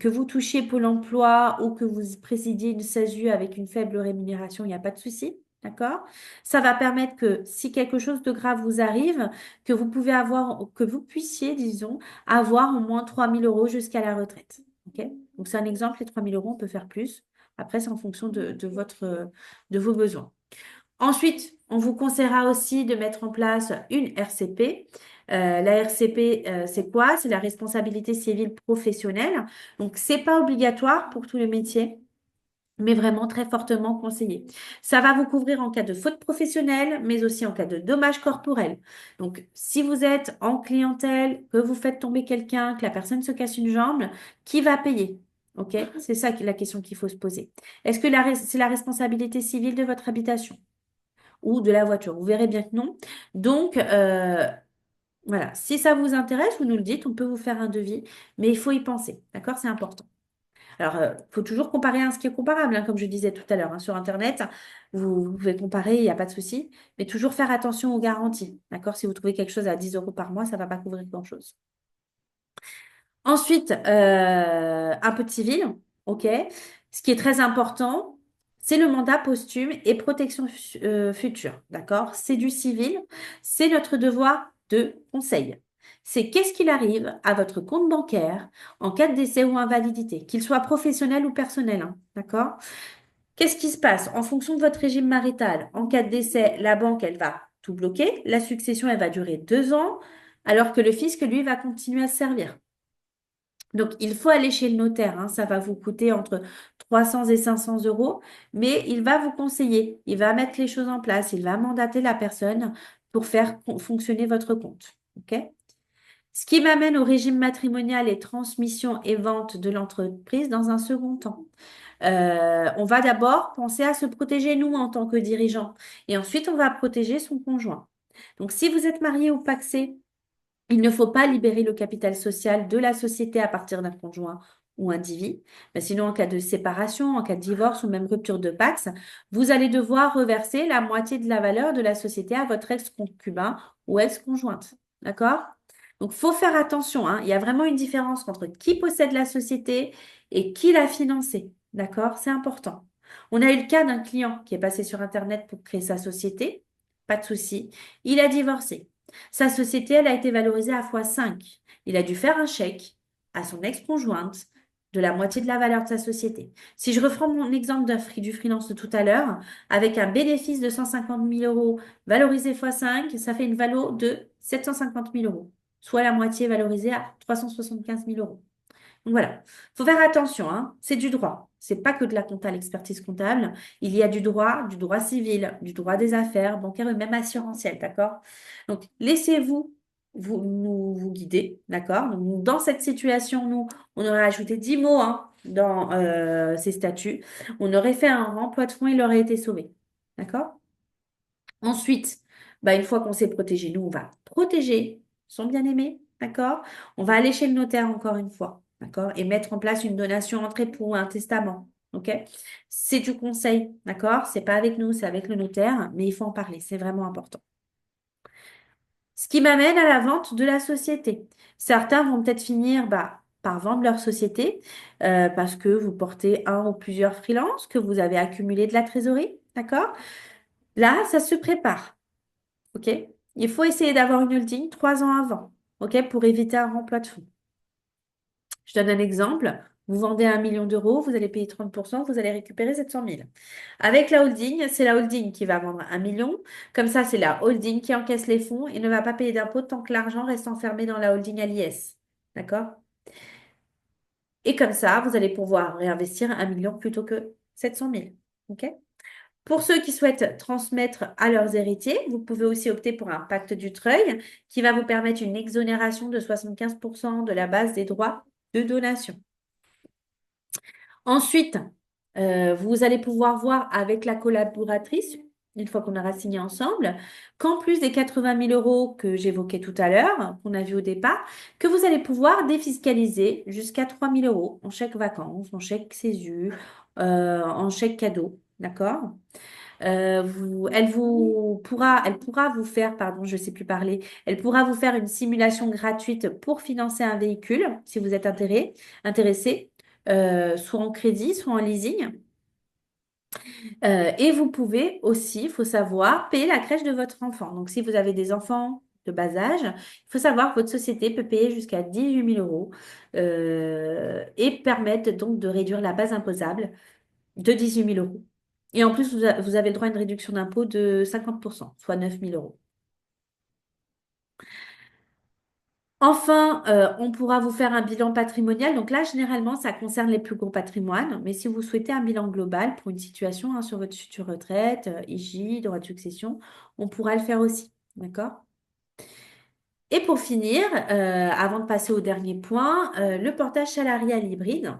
Speaker 1: Que vous touchiez Pôle emploi ou que vous présidiez une SASU avec une faible rémunération, il n'y a pas de souci. D'accord? Ça va permettre que si quelque chose de grave vous arrive, que vous puissiez, disons, avoir au moins 3 000 euros jusqu'à la retraite. OK? Donc, c'est un exemple, les 3 000 euros, on peut faire plus. Après, c'est en fonction de vos besoins. Ensuite, on vous conseillera aussi de mettre en place une RCP. La RCP, c'est quoi? C'est la responsabilité civile professionnelle. Donc, c'est pas obligatoire pour tous les métiers, mais vraiment très fortement conseillé. Ça va vous couvrir en cas de faute professionnelle, mais aussi en cas de dommages corporels. Donc, si vous êtes en clientèle, que vous faites tomber quelqu'un, que la personne se casse une jambe, qui va payer? OK? C'est ça la question qu'il faut se poser. Est-ce que c'est la responsabilité civile de votre habitation ou de la voiture? Vous verrez bien que non. Donc, voilà. Si ça vous intéresse, vous nous le dites, on peut vous faire un devis, mais il faut y penser. D'accord? C'est important. Alors, il faut toujours comparer à ce qui est comparable, hein, comme je disais tout à l'heure, hein, sur Internet. Vous pouvez comparer, il n'y a pas de souci. Mais toujours faire attention aux garanties. D'accord? Si vous trouvez quelque chose à 10 euros par mois, ça ne va pas couvrir grand-chose. Ensuite, un peu de civil. OK? Ce qui est très important, c'est le mandat posthume et protection future. D'accord? C'est du civil. C'est notre devoir de conseil. C'est qu'est-ce qu'il arrive à votre compte bancaire en cas de décès ou invalidité, qu'il soit professionnel ou personnel, hein, d'accord? Qu'est-ce qui se passe en fonction de votre régime marital? En cas de décès, la banque, elle va tout bloquer. La succession, elle va durer 2 ans, alors que le fisc, lui, va continuer à se servir. Donc, il faut aller chez le notaire, hein. Ça va vous coûter entre 300 et 500 euros, mais il va vous conseiller, il va mettre les choses en place, il va mandater la personne pour faire fonctionner votre compte. OK? Ce qui m'amène au régime matrimonial et transmission et vente de l'entreprise dans un second temps. On va d'abord penser à se protéger nous en tant que dirigeants et ensuite on va protéger son conjoint. Donc, si vous êtes marié ou pacsé, Il ne faut pas libérer le capital social de la société à partir d'un conjoint ou individu. Mais sinon, en cas de séparation, en cas de divorce ou même rupture de Pacs, vous allez devoir reverser la moitié de la valeur de la société à votre ex-concubin ou ex-conjointe. D'accord? Donc, faut faire attention, hein. Il y a vraiment une différence entre qui possède la société et qui l'a financée. D'accord? C'est important. On a eu le cas d'un client qui est passé sur Internet pour créer sa société. Pas de souci. Il a divorcé. Sa société, elle a été valorisée à x5. Il a dû faire un chèque à son ex-conjointe de la moitié de la valeur de sa société. Si je reprends mon exemple du freelance de tout à l'heure, avec un bénéfice de 150 000 euros valorisé x5, ça fait une valo de 750 000 euros, soit la moitié valorisée à 375 000 euros. Donc voilà, faut faire attention, hein. C'est du droit. C'est pas que de la compta, l'expertise comptable. Il y a du droit civil, du droit des affaires, bancaire et même assurantiel, d'accord? Donc laissez-vous vous guider, d'accord? Donc, dans cette situation, nous, on aurait ajouté 10 mots, hein, dans ces statuts. On aurait fait un remploi de fonds, il aurait été sauvé, d'accord? Ensuite, bah, une fois qu'on s'est protégé, nous, on va protéger son bien-aimé, d'accord? On va aller chez le notaire encore une fois, d'accord? Et mettre en place une donation entre époux, un testament, ok? C'est du conseil, d'accord? C'est pas avec nous, c'est avec le notaire, mais il faut en parler, c'est vraiment important. Ce qui m'amène à la vente de la société. Certains vont peut-être finir bah, par vendre leur société parce que vous portez un ou plusieurs freelances, que vous avez accumulé de la trésorerie, d'accord? Là, ça se prépare. OK? Il faut essayer d'avoir une holding 3 ans avant, OK? Pour éviter un remploi de fonds. Je donne un exemple. Vous vendez 1 million d'euros, vous allez payer 30%, vous allez récupérer 700 000. Avec la holding, c'est la holding qui va vendre 1 million. Comme ça, c'est la holding qui encaisse les fonds et ne va pas payer d'impôts tant que l'argent reste enfermé dans la holding à l'IS. D'accord? Et comme ça, vous allez pouvoir réinvestir 1 million plutôt que 700 000. OK? Pour ceux qui souhaitent transmettre à leurs héritiers, vous pouvez aussi opter pour un pacte du treuil qui va vous permettre une exonération de 75% de la base des droits de donation. Ensuite, vous allez pouvoir voir avec la collaboratrice, une fois qu'on aura signé ensemble, qu'en plus des 80 000 euros que j'évoquais tout à l'heure, qu'on a vu au départ, que vous allez pouvoir défiscaliser jusqu'à 3 000 euros en chèque vacances, en chèque CESU, en chèque cadeau. D'accord? Elle pourra vous faire, pardon, je ne sais plus parler, elle pourra vous faire une simulation gratuite pour financer un véhicule, si vous êtes intéressé, soit en crédit, soit en leasing. Et vous pouvez aussi, il faut savoir, payer la crèche de votre enfant. Donc, si vous avez des enfants de bas âge, il faut savoir que votre société peut payer jusqu'à 18 000 euros et permettre donc de réduire la base imposable de 18 000 euros. Et en plus, vous avez le droit à une réduction d'impôt de 50%, soit 9 000 euros. Enfin, on pourra vous faire un bilan patrimonial. Donc là, généralement, ça concerne les plus gros patrimoines. Mais si vous souhaitez un bilan global pour une situation hein, sur votre future retraite, IJ, droit de succession, on pourra le faire aussi. D'accord? Et pour finir, avant de passer au dernier point, le portage salarial hybride.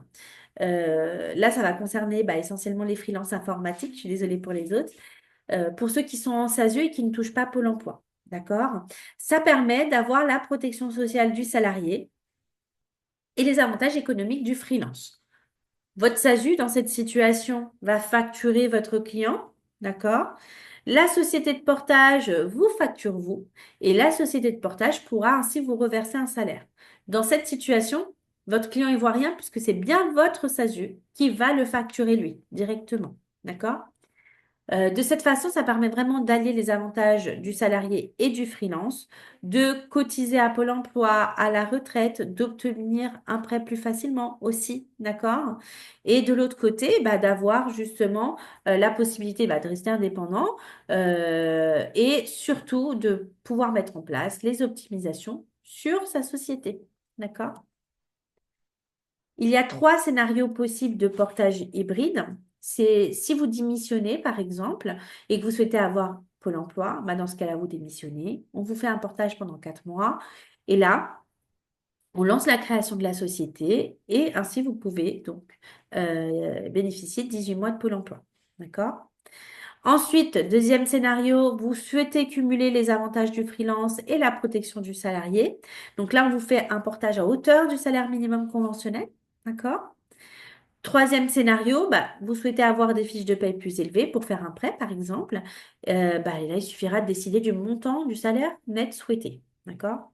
Speaker 1: Là, ça va concerner bah, essentiellement les freelances informatiques. Je suis désolée pour les autres. Pour ceux qui sont en SASU et qui ne touchent pas Pôle emploi. D'accord? Ça permet d'avoir la protection sociale du salarié et les avantages économiques du freelance. Votre SASU, dans cette situation, va facturer votre client. D'accord? La société de portage vous facture vous et la société de portage pourra ainsi vous reverser un salaire. Dans cette situation, votre client ne voit rien puisque c'est bien votre SASU qui va le facturer lui directement. D'accord? De cette façon, ça permet vraiment d'allier les avantages du salarié et du freelance, de cotiser à Pôle emploi, à la retraite, d'obtenir un prêt plus facilement aussi, d'accord? Et de l'autre côté, bah, d'avoir justement la possibilité bah, de rester indépendant et surtout de pouvoir mettre en place les optimisations sur sa société, d'accord? Il y a 3 scénarios possibles de portage hybride. C'est si vous démissionnez, par exemple, et que vous souhaitez avoir Pôle emploi, bah dans ce cas-là, vous démissionnez. On vous fait un portage pendant 4 mois. Et là, on lance la création de la société et ainsi, vous pouvez donc bénéficier de 18 mois de Pôle emploi. D'accord? Ensuite, deuxième scénario, vous souhaitez cumuler les avantages du freelance et la protection du salarié. Donc là, on vous fait un portage à hauteur du salaire minimum conventionnel. D'accord? Troisième scénario, bah, vous souhaitez avoir des fiches de paie plus élevées pour faire un prêt, par exemple. Bah, là, il suffira de décider du montant du salaire net souhaité. D'accord?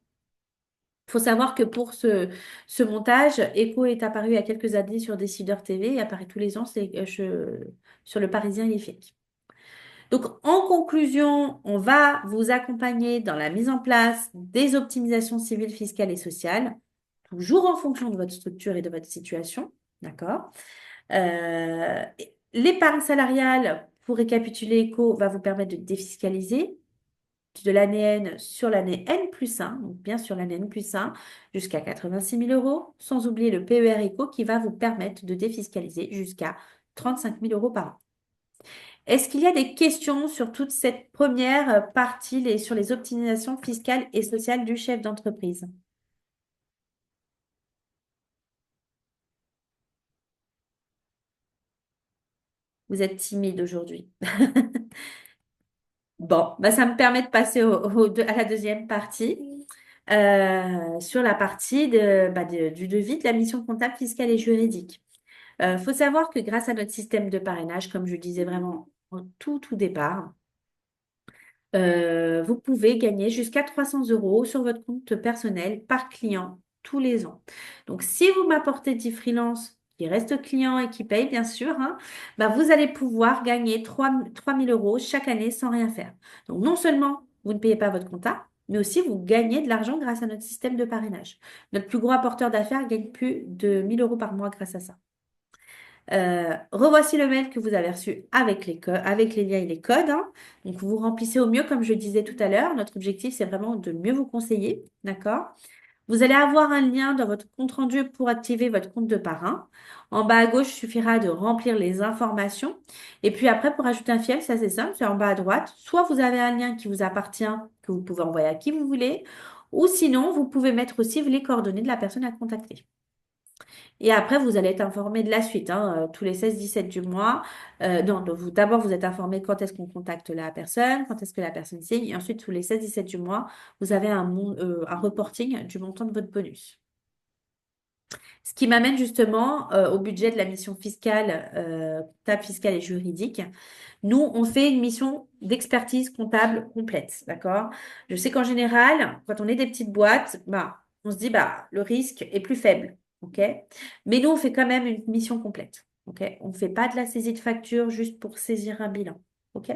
Speaker 1: Il faut savoir que pour ce montage, Echo est apparu il y a quelques années sur Décideur TV et apparaît tous les ans sur Le Parisien et les FIC. Donc, en conclusion, on va vous accompagner dans la mise en place des optimisations civiles, fiscales et sociales, toujours en fonction de votre structure et de votre situation. D'accord? Euh, L'épargne salariale, pour récapituler ECO, va vous permettre de défiscaliser de l'année N sur l'année N plus 1, donc bien sur l'année N plus 1, jusqu'à 86 000 euros, sans oublier le PER ECO qui va vous permettre de défiscaliser jusqu'à 35 000 euros par an. Est-ce qu'il y a des questions sur toute cette première partie sur les optimisations fiscales et sociales du chef d'entreprise? Vous êtes timide aujourd'hui. Bon, bah ça me permet de passer à la deuxième partie, sur la partie du devis de la mission comptable, fiscale et juridique. Il faut savoir que grâce à notre système de parrainage, comme je le disais vraiment au tout départ, vous pouvez gagner jusqu'à 300 euros sur votre compte personnel par client tous les ans. Donc, si vous m'apportez 10 freelances qui restent clients et qui payent, bien sûr, hein, bah, vous allez pouvoir gagner 3 000 euros chaque année sans rien faire. Donc, non seulement vous ne payez pas votre compta, mais aussi vous gagnez de l'argent grâce à notre système de parrainage. Notre plus gros apporteur d'affaires gagne plus de 1 000 euros par mois grâce à ça. Revoici le mail que vous avez reçu avec les liens et les codes, hein. Donc, vous remplissez au mieux, comme je disais tout à l'heure. Notre objectif, c'est vraiment de mieux vous conseiller. D'accord? Vous allez avoir un lien dans votre compte rendu pour activer votre compte de parrain. En bas à gauche, il suffira de remplir les informations. Et puis après, pour ajouter un fiel, ça c'est simple, c'est en bas à droite. Soit vous avez un lien qui vous appartient, que vous pouvez envoyer à qui vous voulez, ou sinon, vous pouvez mettre aussi les coordonnées de la personne à contacter. Et après, vous allez être informé de la suite, hein, tous les 16-17 du mois. Non, donc d'abord, vous êtes informé quand est-ce qu'on contacte la personne, quand est-ce que la personne signe. Et ensuite, tous les 16-17 du mois, vous avez un reporting du montant de votre bonus. Ce qui m'amène justement au budget de la mission fiscale, comptable, fiscale et juridique. Nous, on fait une mission d'expertise comptable complète, d'accord? Je sais qu'en général, quand on est des petites boîtes, bah, on se dit, bah, le risque est plus faible, ok? Mais nous, on fait quand même une mission complète, ok? On ne fait pas de la saisie de facture juste pour saisir un bilan, ok?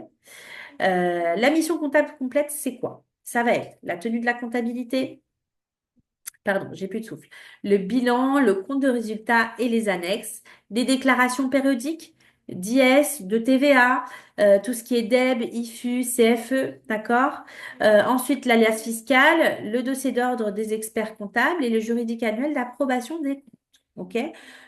Speaker 1: La mission comptable complète, c'est quoi? Ça va être la tenue de la comptabilité, pardon, j'ai plus de souffle. Le bilan, le compte de résultat et les annexes, des déclarations périodiques, d'IS, de TVA, tout ce qui est DEB, IFU, CFE, d'accord? Ensuite, l'alias fiscal, le dossier d'ordre des experts comptables et le juridique annuel d'approbation des comptes. OK?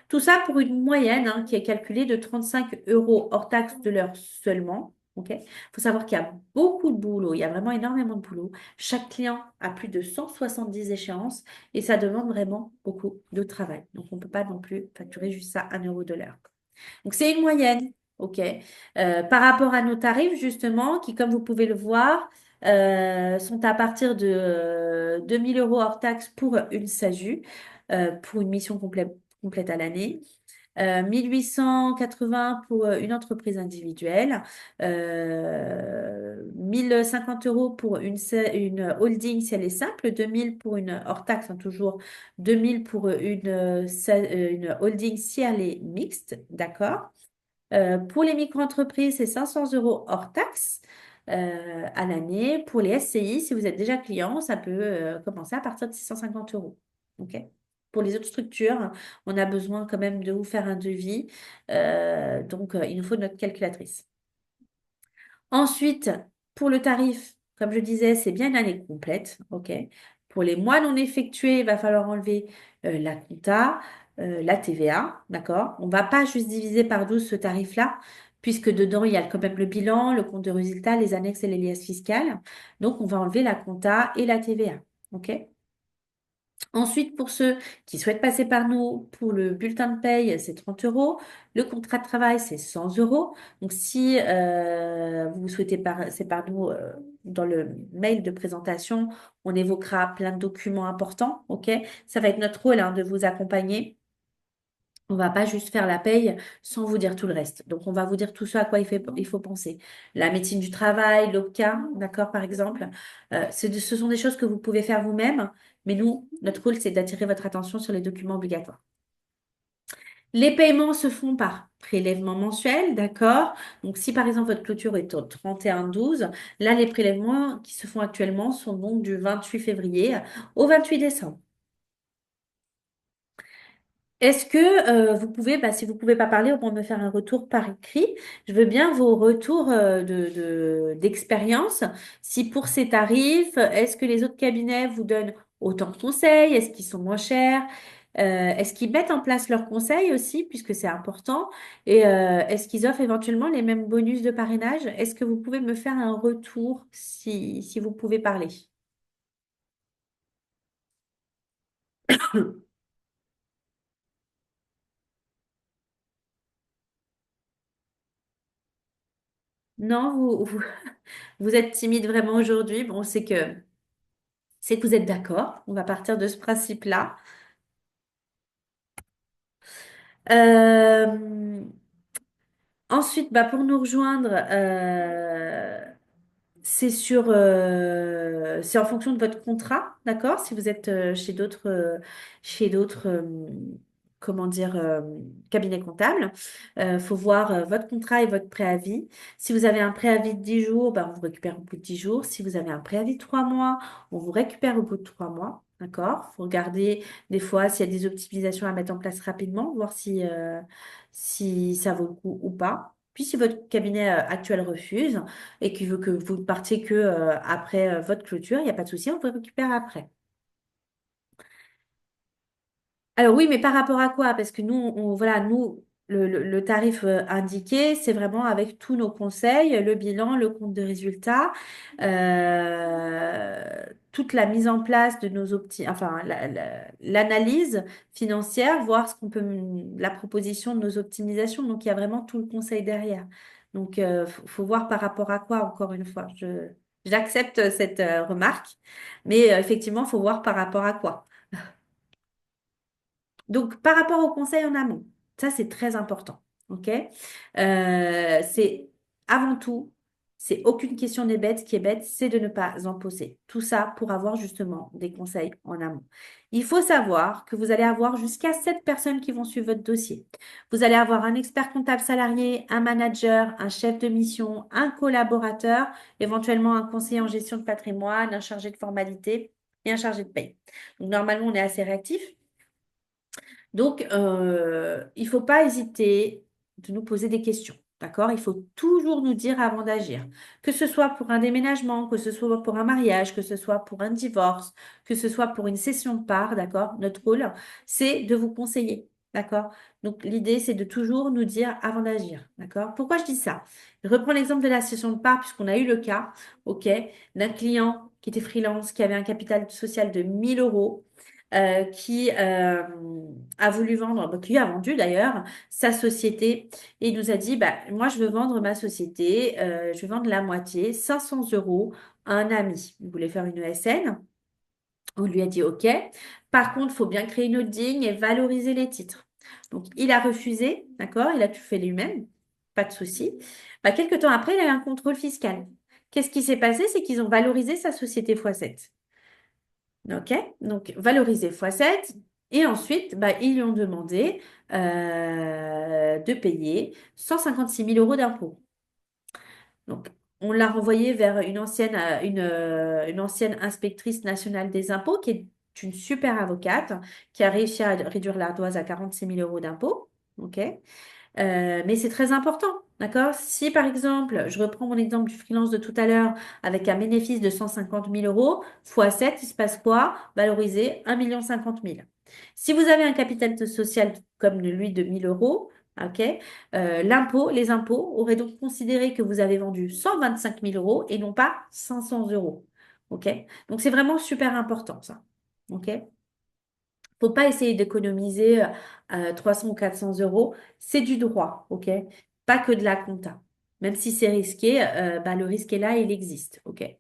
Speaker 1: Tout ça pour une moyenne, hein, qui est calculée de 35 euros hors taxe de l'heure seulement. OK? Il faut savoir qu'il y a beaucoup de boulot, il y a vraiment énormément de boulot. Chaque client a plus de 170 échéances et ça demande vraiment beaucoup de travail. Donc, on ne peut pas non plus facturer juste ça 1 euro de l'heure. Donc, c'est une moyenne, OK? Par rapport à nos tarifs, justement, qui, comme vous pouvez le voir, sont à partir de 2 000 euros hors taxe pour une SASU, pour une mission complète à l'année. 1 880 pour une entreprise individuelle, 1 050 euros pour une holding si elle est simple, 2 000 pour une hors taxe, hein, toujours 2 000 pour une holding si elle est mixte, d'accord? Pour les micro-entreprises, c'est 500 euros hors taxe à l'année. Pour les SCI, si vous êtes déjà client, ça peut commencer à partir de 650 euros. OK? Pour les autres structures, on a besoin quand même de vous faire un devis. Donc, il nous faut notre calculatrice. Ensuite, pour le tarif, comme je disais, c'est bien une année complète. OK? Pour les mois non effectués, il va falloir enlever la compta, la TVA. D'accord? On ne va pas juste diviser par 12 ce tarif-là, puisque dedans, il y a quand même le bilan, le compte de résultat, les annexes et les liasses fiscales. Donc, on va enlever la compta et la TVA. OK? Ensuite, pour ceux qui souhaitent passer par nous, pour le bulletin de paye, c'est 30 euros. Le contrat de travail, c'est 100 euros. Donc, si vous souhaitez passer par nous dans le mail de présentation, on évoquera plein de documents importants. OK? Ça va être notre rôle hein, de vous accompagner. On va pas juste faire la paye sans vous dire tout le reste. Donc, on va vous dire tout ce à quoi il faut penser. La médecine du travail, l'OPCA, d'accord, par exemple. Ce sont des choses que vous pouvez faire vous-même, mais nous, notre rôle, c'est d'attirer votre attention sur les documents obligatoires. Les paiements se font par prélèvement mensuel, d'accord? Donc, si par exemple votre clôture est au 31/12, là, les prélèvements qui se font actuellement sont donc du 28 février au 28 décembre. Est-ce que vous pouvez, bah, si vous pouvez pas parler, au moins me faire un retour par écrit. Je veux bien vos retours d'expérience. Si pour ces tarifs, est-ce que les autres cabinets vous donnent autant de conseils? Est-ce qu'ils sont moins chers? Est-ce qu'ils mettent en place leurs conseils aussi, puisque c'est important? Et est-ce qu'ils offrent éventuellement les mêmes bonus de parrainage? Est-ce que vous pouvez me faire un retour si vous pouvez parler? Non, vous êtes timide vraiment aujourd'hui. Bon, c'est que vous êtes d'accord. On va partir de ce principe-là. Euh, Ensuite, bah, pour nous rejoindre, c'est en fonction de votre contrat, d'accord? Si vous êtes chez d'autres, comment dire, cabinets comptables, faut voir votre contrat et votre préavis. Si vous avez un préavis de 10 jours, bah, on vous récupère au bout de 10 jours. Si vous avez un préavis de 3 mois, on vous récupère au bout de 3 mois, d'accord? Faut regarder des fois s'il y a des optimisations à mettre en place rapidement, voir si ça vaut le coup ou pas. Puis si votre cabinet actuel refuse, et qui veut que vous ne partiez que après votre clôture, il n'y a pas de souci, on vous récupère après. Alors oui, mais par rapport à quoi? Parce que nous, voilà, nous, le tarif indiqué, c'est vraiment avec tous nos conseils, le bilan, le compte de résultat, toute la mise en place de enfin, l'analyse financière, voir ce qu'on peut, la proposition de nos optimisations. Donc, il y a vraiment tout le conseil derrière. Donc, faut voir par rapport à quoi, encore une fois. J'accepte cette remarque, mais effectivement, faut voir par rapport à quoi. Donc, par rapport au conseil en amont, ça c'est très important. OK? C'est avant tout, c'est aucune question n'est bête. Ce qui est bête, c'est de ne pas en poser. Tout ça pour avoir justement des conseils en amont. Il faut savoir que vous allez avoir jusqu'à 7 personnes qui vont suivre votre dossier. Vous allez avoir un expert comptable salarié, un manager, un chef de mission, un collaborateur, éventuellement un conseiller en gestion de patrimoine, un chargé de formalité et un chargé de paie. Donc, normalement, on est assez réactif. Donc, il ne faut pas hésiter de nous poser des questions. D'accord? Il faut toujours nous dire avant d'agir. Que ce soit pour un déménagement, que ce soit pour un mariage, que ce soit pour un divorce, que ce soit pour une cession de part, d'accord? Notre rôle, c'est de vous conseiller. D'accord? Donc, l'idée, c'est de toujours nous dire avant d'agir. D'accord? Pourquoi je dis ça? Je reprends l'exemple de la cession de part, puisqu'on a eu le cas, OK, d'un client qui était freelance, qui avait un capital social de 1 000 euros qui a voulu vendre, bah, qui a vendu d'ailleurs sa société et il nous a dit, bah, moi je veux vendre ma société, je veux vendre la moitié, 500 euros à un ami. Il voulait faire une ESN. On lui a dit OK. Par contre, il faut bien créer une holding et valoriser les titres. Donc, il a refusé, d'accord? Il a tout fait lui-même, pas de souci. Bah, quelques temps après, il a eu un contrôle fiscal. Qu'est-ce qui s'est passé? C'est qu'ils ont valorisé sa société x7. OK? Donc, valoriser x7. Et ensuite, bah, ils lui ont demandé de payer 156 000 euros d'impôts. Donc, on l'a renvoyé vers une ancienne inspectrice nationale des impôts qui est une super avocate qui a réussi à réduire l'ardoise à 46 000 euros d'impôts. OK? Mais c'est très important, d'accord? Si par exemple, je reprends mon exemple du freelance de tout à l'heure avec un bénéfice de 150 000 euros, fois 7, il se passe quoi? Valoriser 1 50 000. Si vous avez un capital social comme lui de 1 000 euros, ok, les impôts auraient donc considéré que vous avez vendu 125 000 euros et non pas 500 euros. Ok? Donc c'est vraiment super important ça. Ok? Faut pas essayer d'économiser 300 ou 400 euros. C'est du droit, ok? Pas que de la compta. Même si c'est risqué, bah, le risque est là, il existe, ok?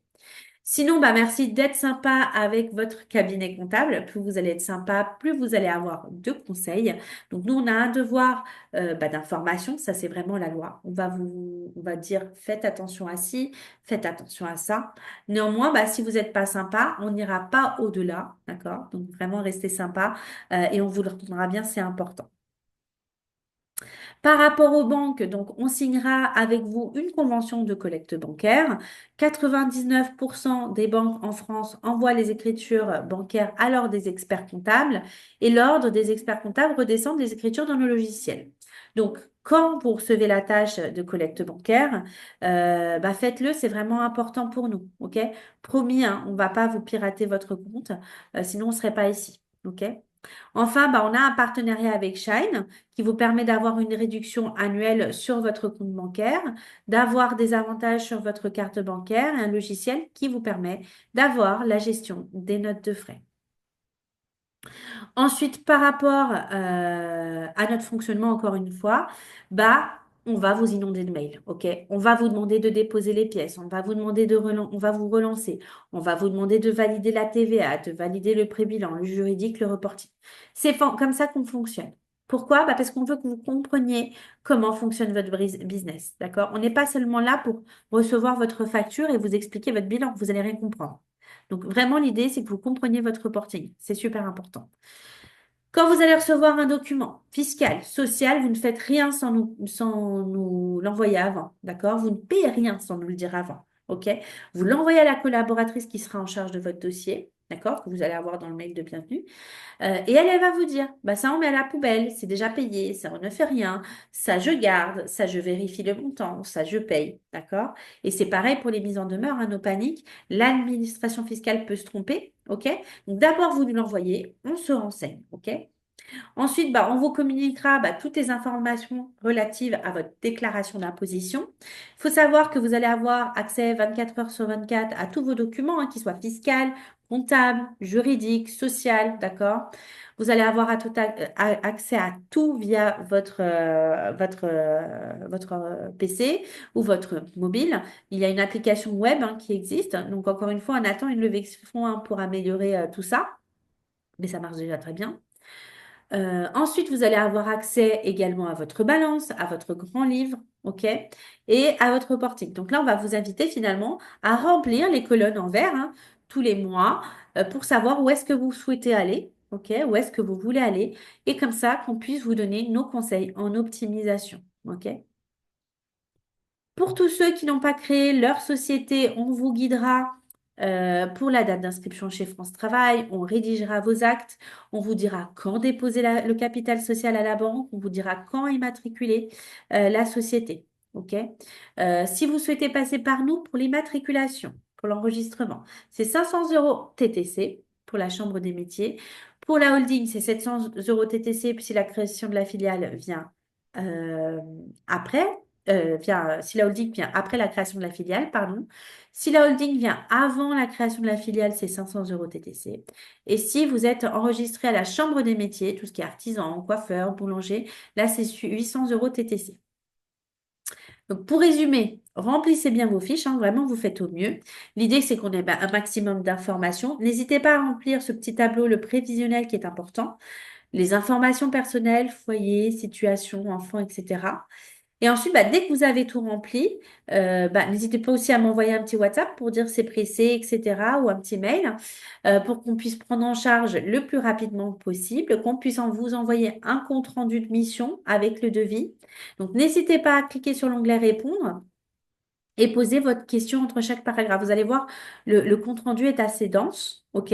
Speaker 1: Sinon, bah, merci d'être sympa avec votre cabinet comptable. Plus vous allez être sympa, plus vous allez avoir de conseils. Donc, nous, on a un devoir bah, d'information. Ça, c'est vraiment la loi. On va dire, faites attention à ci, faites attention à ça. Néanmoins, bah, si vous n'êtes pas sympa, on n'ira pas au-delà. D'accord? Donc, vraiment, restez sympa et on vous le retournera bien. C'est important. Par rapport aux banques, donc on signera avec vous une convention de collecte bancaire. 99% des banques en France envoient les écritures bancaires à l'ordre des experts comptables et l'ordre des experts comptables redescend les écritures dans le logiciel. Donc, quand vous recevez la tâche de collecte bancaire, bah faites-le, c'est vraiment important pour nous, ok? Promis, hein, on ne va pas vous pirater votre compte, sinon on ne serait pas ici, ok? Enfin, bah, on a un partenariat avec Shine qui vous permet d'avoir une réduction annuelle sur votre compte bancaire, d'avoir des avantages sur votre carte bancaire et un logiciel qui vous permet d'avoir la gestion des notes de frais. Ensuite, par rapport à notre fonctionnement, encore une fois, bah, on va vous inonder de mails, ok? On va vous demander de déposer les pièces, on va vous demander on va vous relancer, on va vous demander de valider la TVA, de valider le pré-bilan, le juridique, le reporting. C'est comme ça qu'on fonctionne. Pourquoi? Bah parce qu'on veut que vous compreniez comment fonctionne votre business, d'accord? On n'est pas seulement là pour recevoir votre facture et vous expliquer votre bilan, vous allez rien comprendre. Donc vraiment, l'idée, c'est que vous compreniez votre reporting. C'est super important. Quand vous allez recevoir un document fiscal, social, vous ne faites rien sans nous l'envoyer avant, d'accord? Vous ne payez rien sans nous le dire avant, ok? Vous l'envoyez à la collaboratrice qui sera en charge de votre dossier, d'accord? Que vous allez avoir dans le mail de bienvenue. Et elle va vous dire, bah ça on met à la poubelle, c'est déjà payé, ça on ne fait rien, ça je garde, ça je vérifie le montant, ça je paye, d'accord? Et c'est pareil pour les mises en demeure, hein, nos paniques. L'administration fiscale peut se tromper, ok? Donc d'abord vous nous l'envoyez, on se renseigne, ok? Ensuite, bah, on vous communiquera bah, toutes les informations relatives à votre déclaration d'imposition. Il faut savoir que vous allez avoir accès 24 heures sur 24 à tous vos documents, hein, qu'ils soient fiscaux, comptables, juridiques, sociaux, d'accord? Vous allez avoir accès à tout via votre PC ou votre mobile. Il y a une application web hein, qui existe. Donc, encore une fois, on attend une levée de fonds hein, pour améliorer tout ça. Mais ça marche déjà très bien. Ensuite, vous allez avoir accès également à votre balance, à votre grand livre, OK? Et à votre reporting. Donc là, on va vous inviter finalement à remplir les colonnes en vert hein, tous les mois pour savoir où est-ce que vous souhaitez aller, OK? Où est-ce que vous voulez aller? Et comme ça, qu'on puisse vous donner nos conseils en optimisation, OK? Pour tous ceux qui n'ont pas créé leur société, on vous guidera pour la date d'inscription chez France Travail, on rédigera vos actes, on vous dira quand déposer le capital social à la banque, on vous dira quand immatriculer la société. OK? Si vous souhaitez passer par nous pour l'immatriculation, pour l'enregistrement, c'est 500 euros TTC pour la Chambre des métiers. Pour la holding, c'est 700 euros TTC, puis si la création de la filiale vient euh, après si la holding vient après la création de la filiale, pardon. Si la holding vient avant la création de la filiale, c'est 500 euros TTC. Et si vous êtes enregistré à la Chambre des métiers, tout ce qui est artisan, coiffeur, boulanger, là, c'est 800 euros TTC. Donc, pour résumer, remplissez bien vos fiches, hein, vraiment, vous faites au mieux. L'idée, c'est qu'on ait bah, un maximum d'informations. N'hésitez pas à remplir ce petit tableau, le prévisionnel qui est important. Les informations personnelles, foyer, situation, enfant, etc. Et ensuite, bah, dès que vous avez tout rempli, bah, n'hésitez pas aussi à m'envoyer un petit WhatsApp pour dire c'est pressé, etc. ou un petit mail pour qu'on puisse prendre en charge le plus rapidement possible, qu'on puisse vous envoyer un compte-rendu de mission avec le devis. Donc, n'hésitez pas à cliquer sur l'onglet répondre et poser votre question entre chaque paragraphe. Vous allez voir, le compte-rendu est assez dense, ok?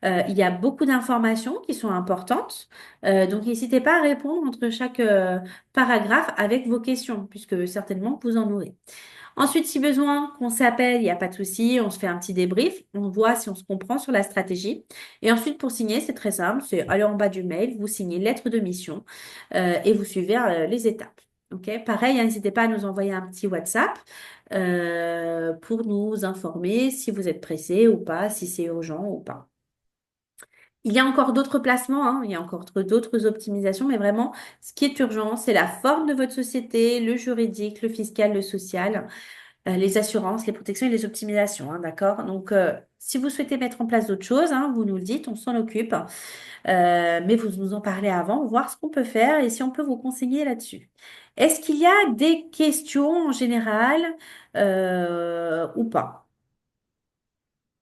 Speaker 1: Il y a beaucoup d'informations qui sont importantes, donc n'hésitez pas à répondre entre chaque paragraphe avec vos questions, puisque certainement vous en aurez. Ensuite, si besoin qu'on s'appelle, il n'y a pas de souci, on se fait un petit débrief, on voit si on se comprend sur la stratégie. Et ensuite, pour signer, c'est très simple, c'est aller en bas du mail, vous signez lettre de mission et vous suivez les étapes. Ok, pareil, hein, n'hésitez pas à nous envoyer un petit WhatsApp pour nous informer si vous êtes pressé ou pas, si c'est urgent ou pas. Il y a encore d'autres placements, hein, il y a encore d'autres optimisations, mais vraiment, ce qui est urgent, c'est la forme de votre société, le juridique, le fiscal, le social, les assurances, les protections et les optimisations, hein, d'accord? Donc, si vous souhaitez mettre en place d'autres choses, hein, vous nous le dites, on s'en occupe. Mais vous nous en parlez avant, voir ce qu'on peut faire et si on peut vous conseiller là-dessus. Est-ce qu'il y a des questions en général ou pas,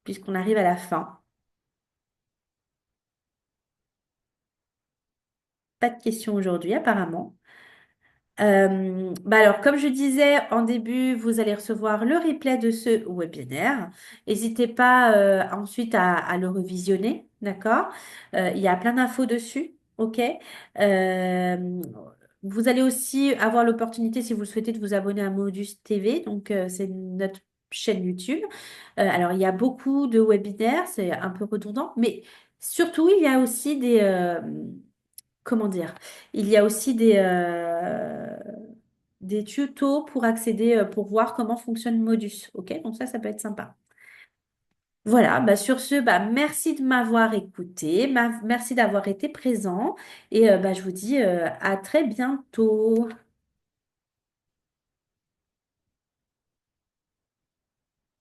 Speaker 1: puisqu'on arrive à la fin? Pas de questions aujourd'hui, apparemment. Bah alors, comme je disais en début, vous allez recevoir le replay de ce webinaire. N'hésitez pas ensuite à le revisionner, d'accord? Il y a plein d'infos dessus, ok? Euh, Vous allez aussi avoir l'opportunité, si vous le souhaitez, de vous abonner à Modus TV, donc c'est notre chaîne YouTube. Alors, il y a beaucoup de webinaires, c'est un peu redondant, mais surtout, il y a aussi comment dire? Il y a aussi des tutos pour accéder, pour voir comment fonctionne Modus. OK? Donc ça peut être sympa. Voilà, bah sur ce, bah merci de m'avoir écouté, merci d'avoir été présent et bah, je vous dis à très bientôt.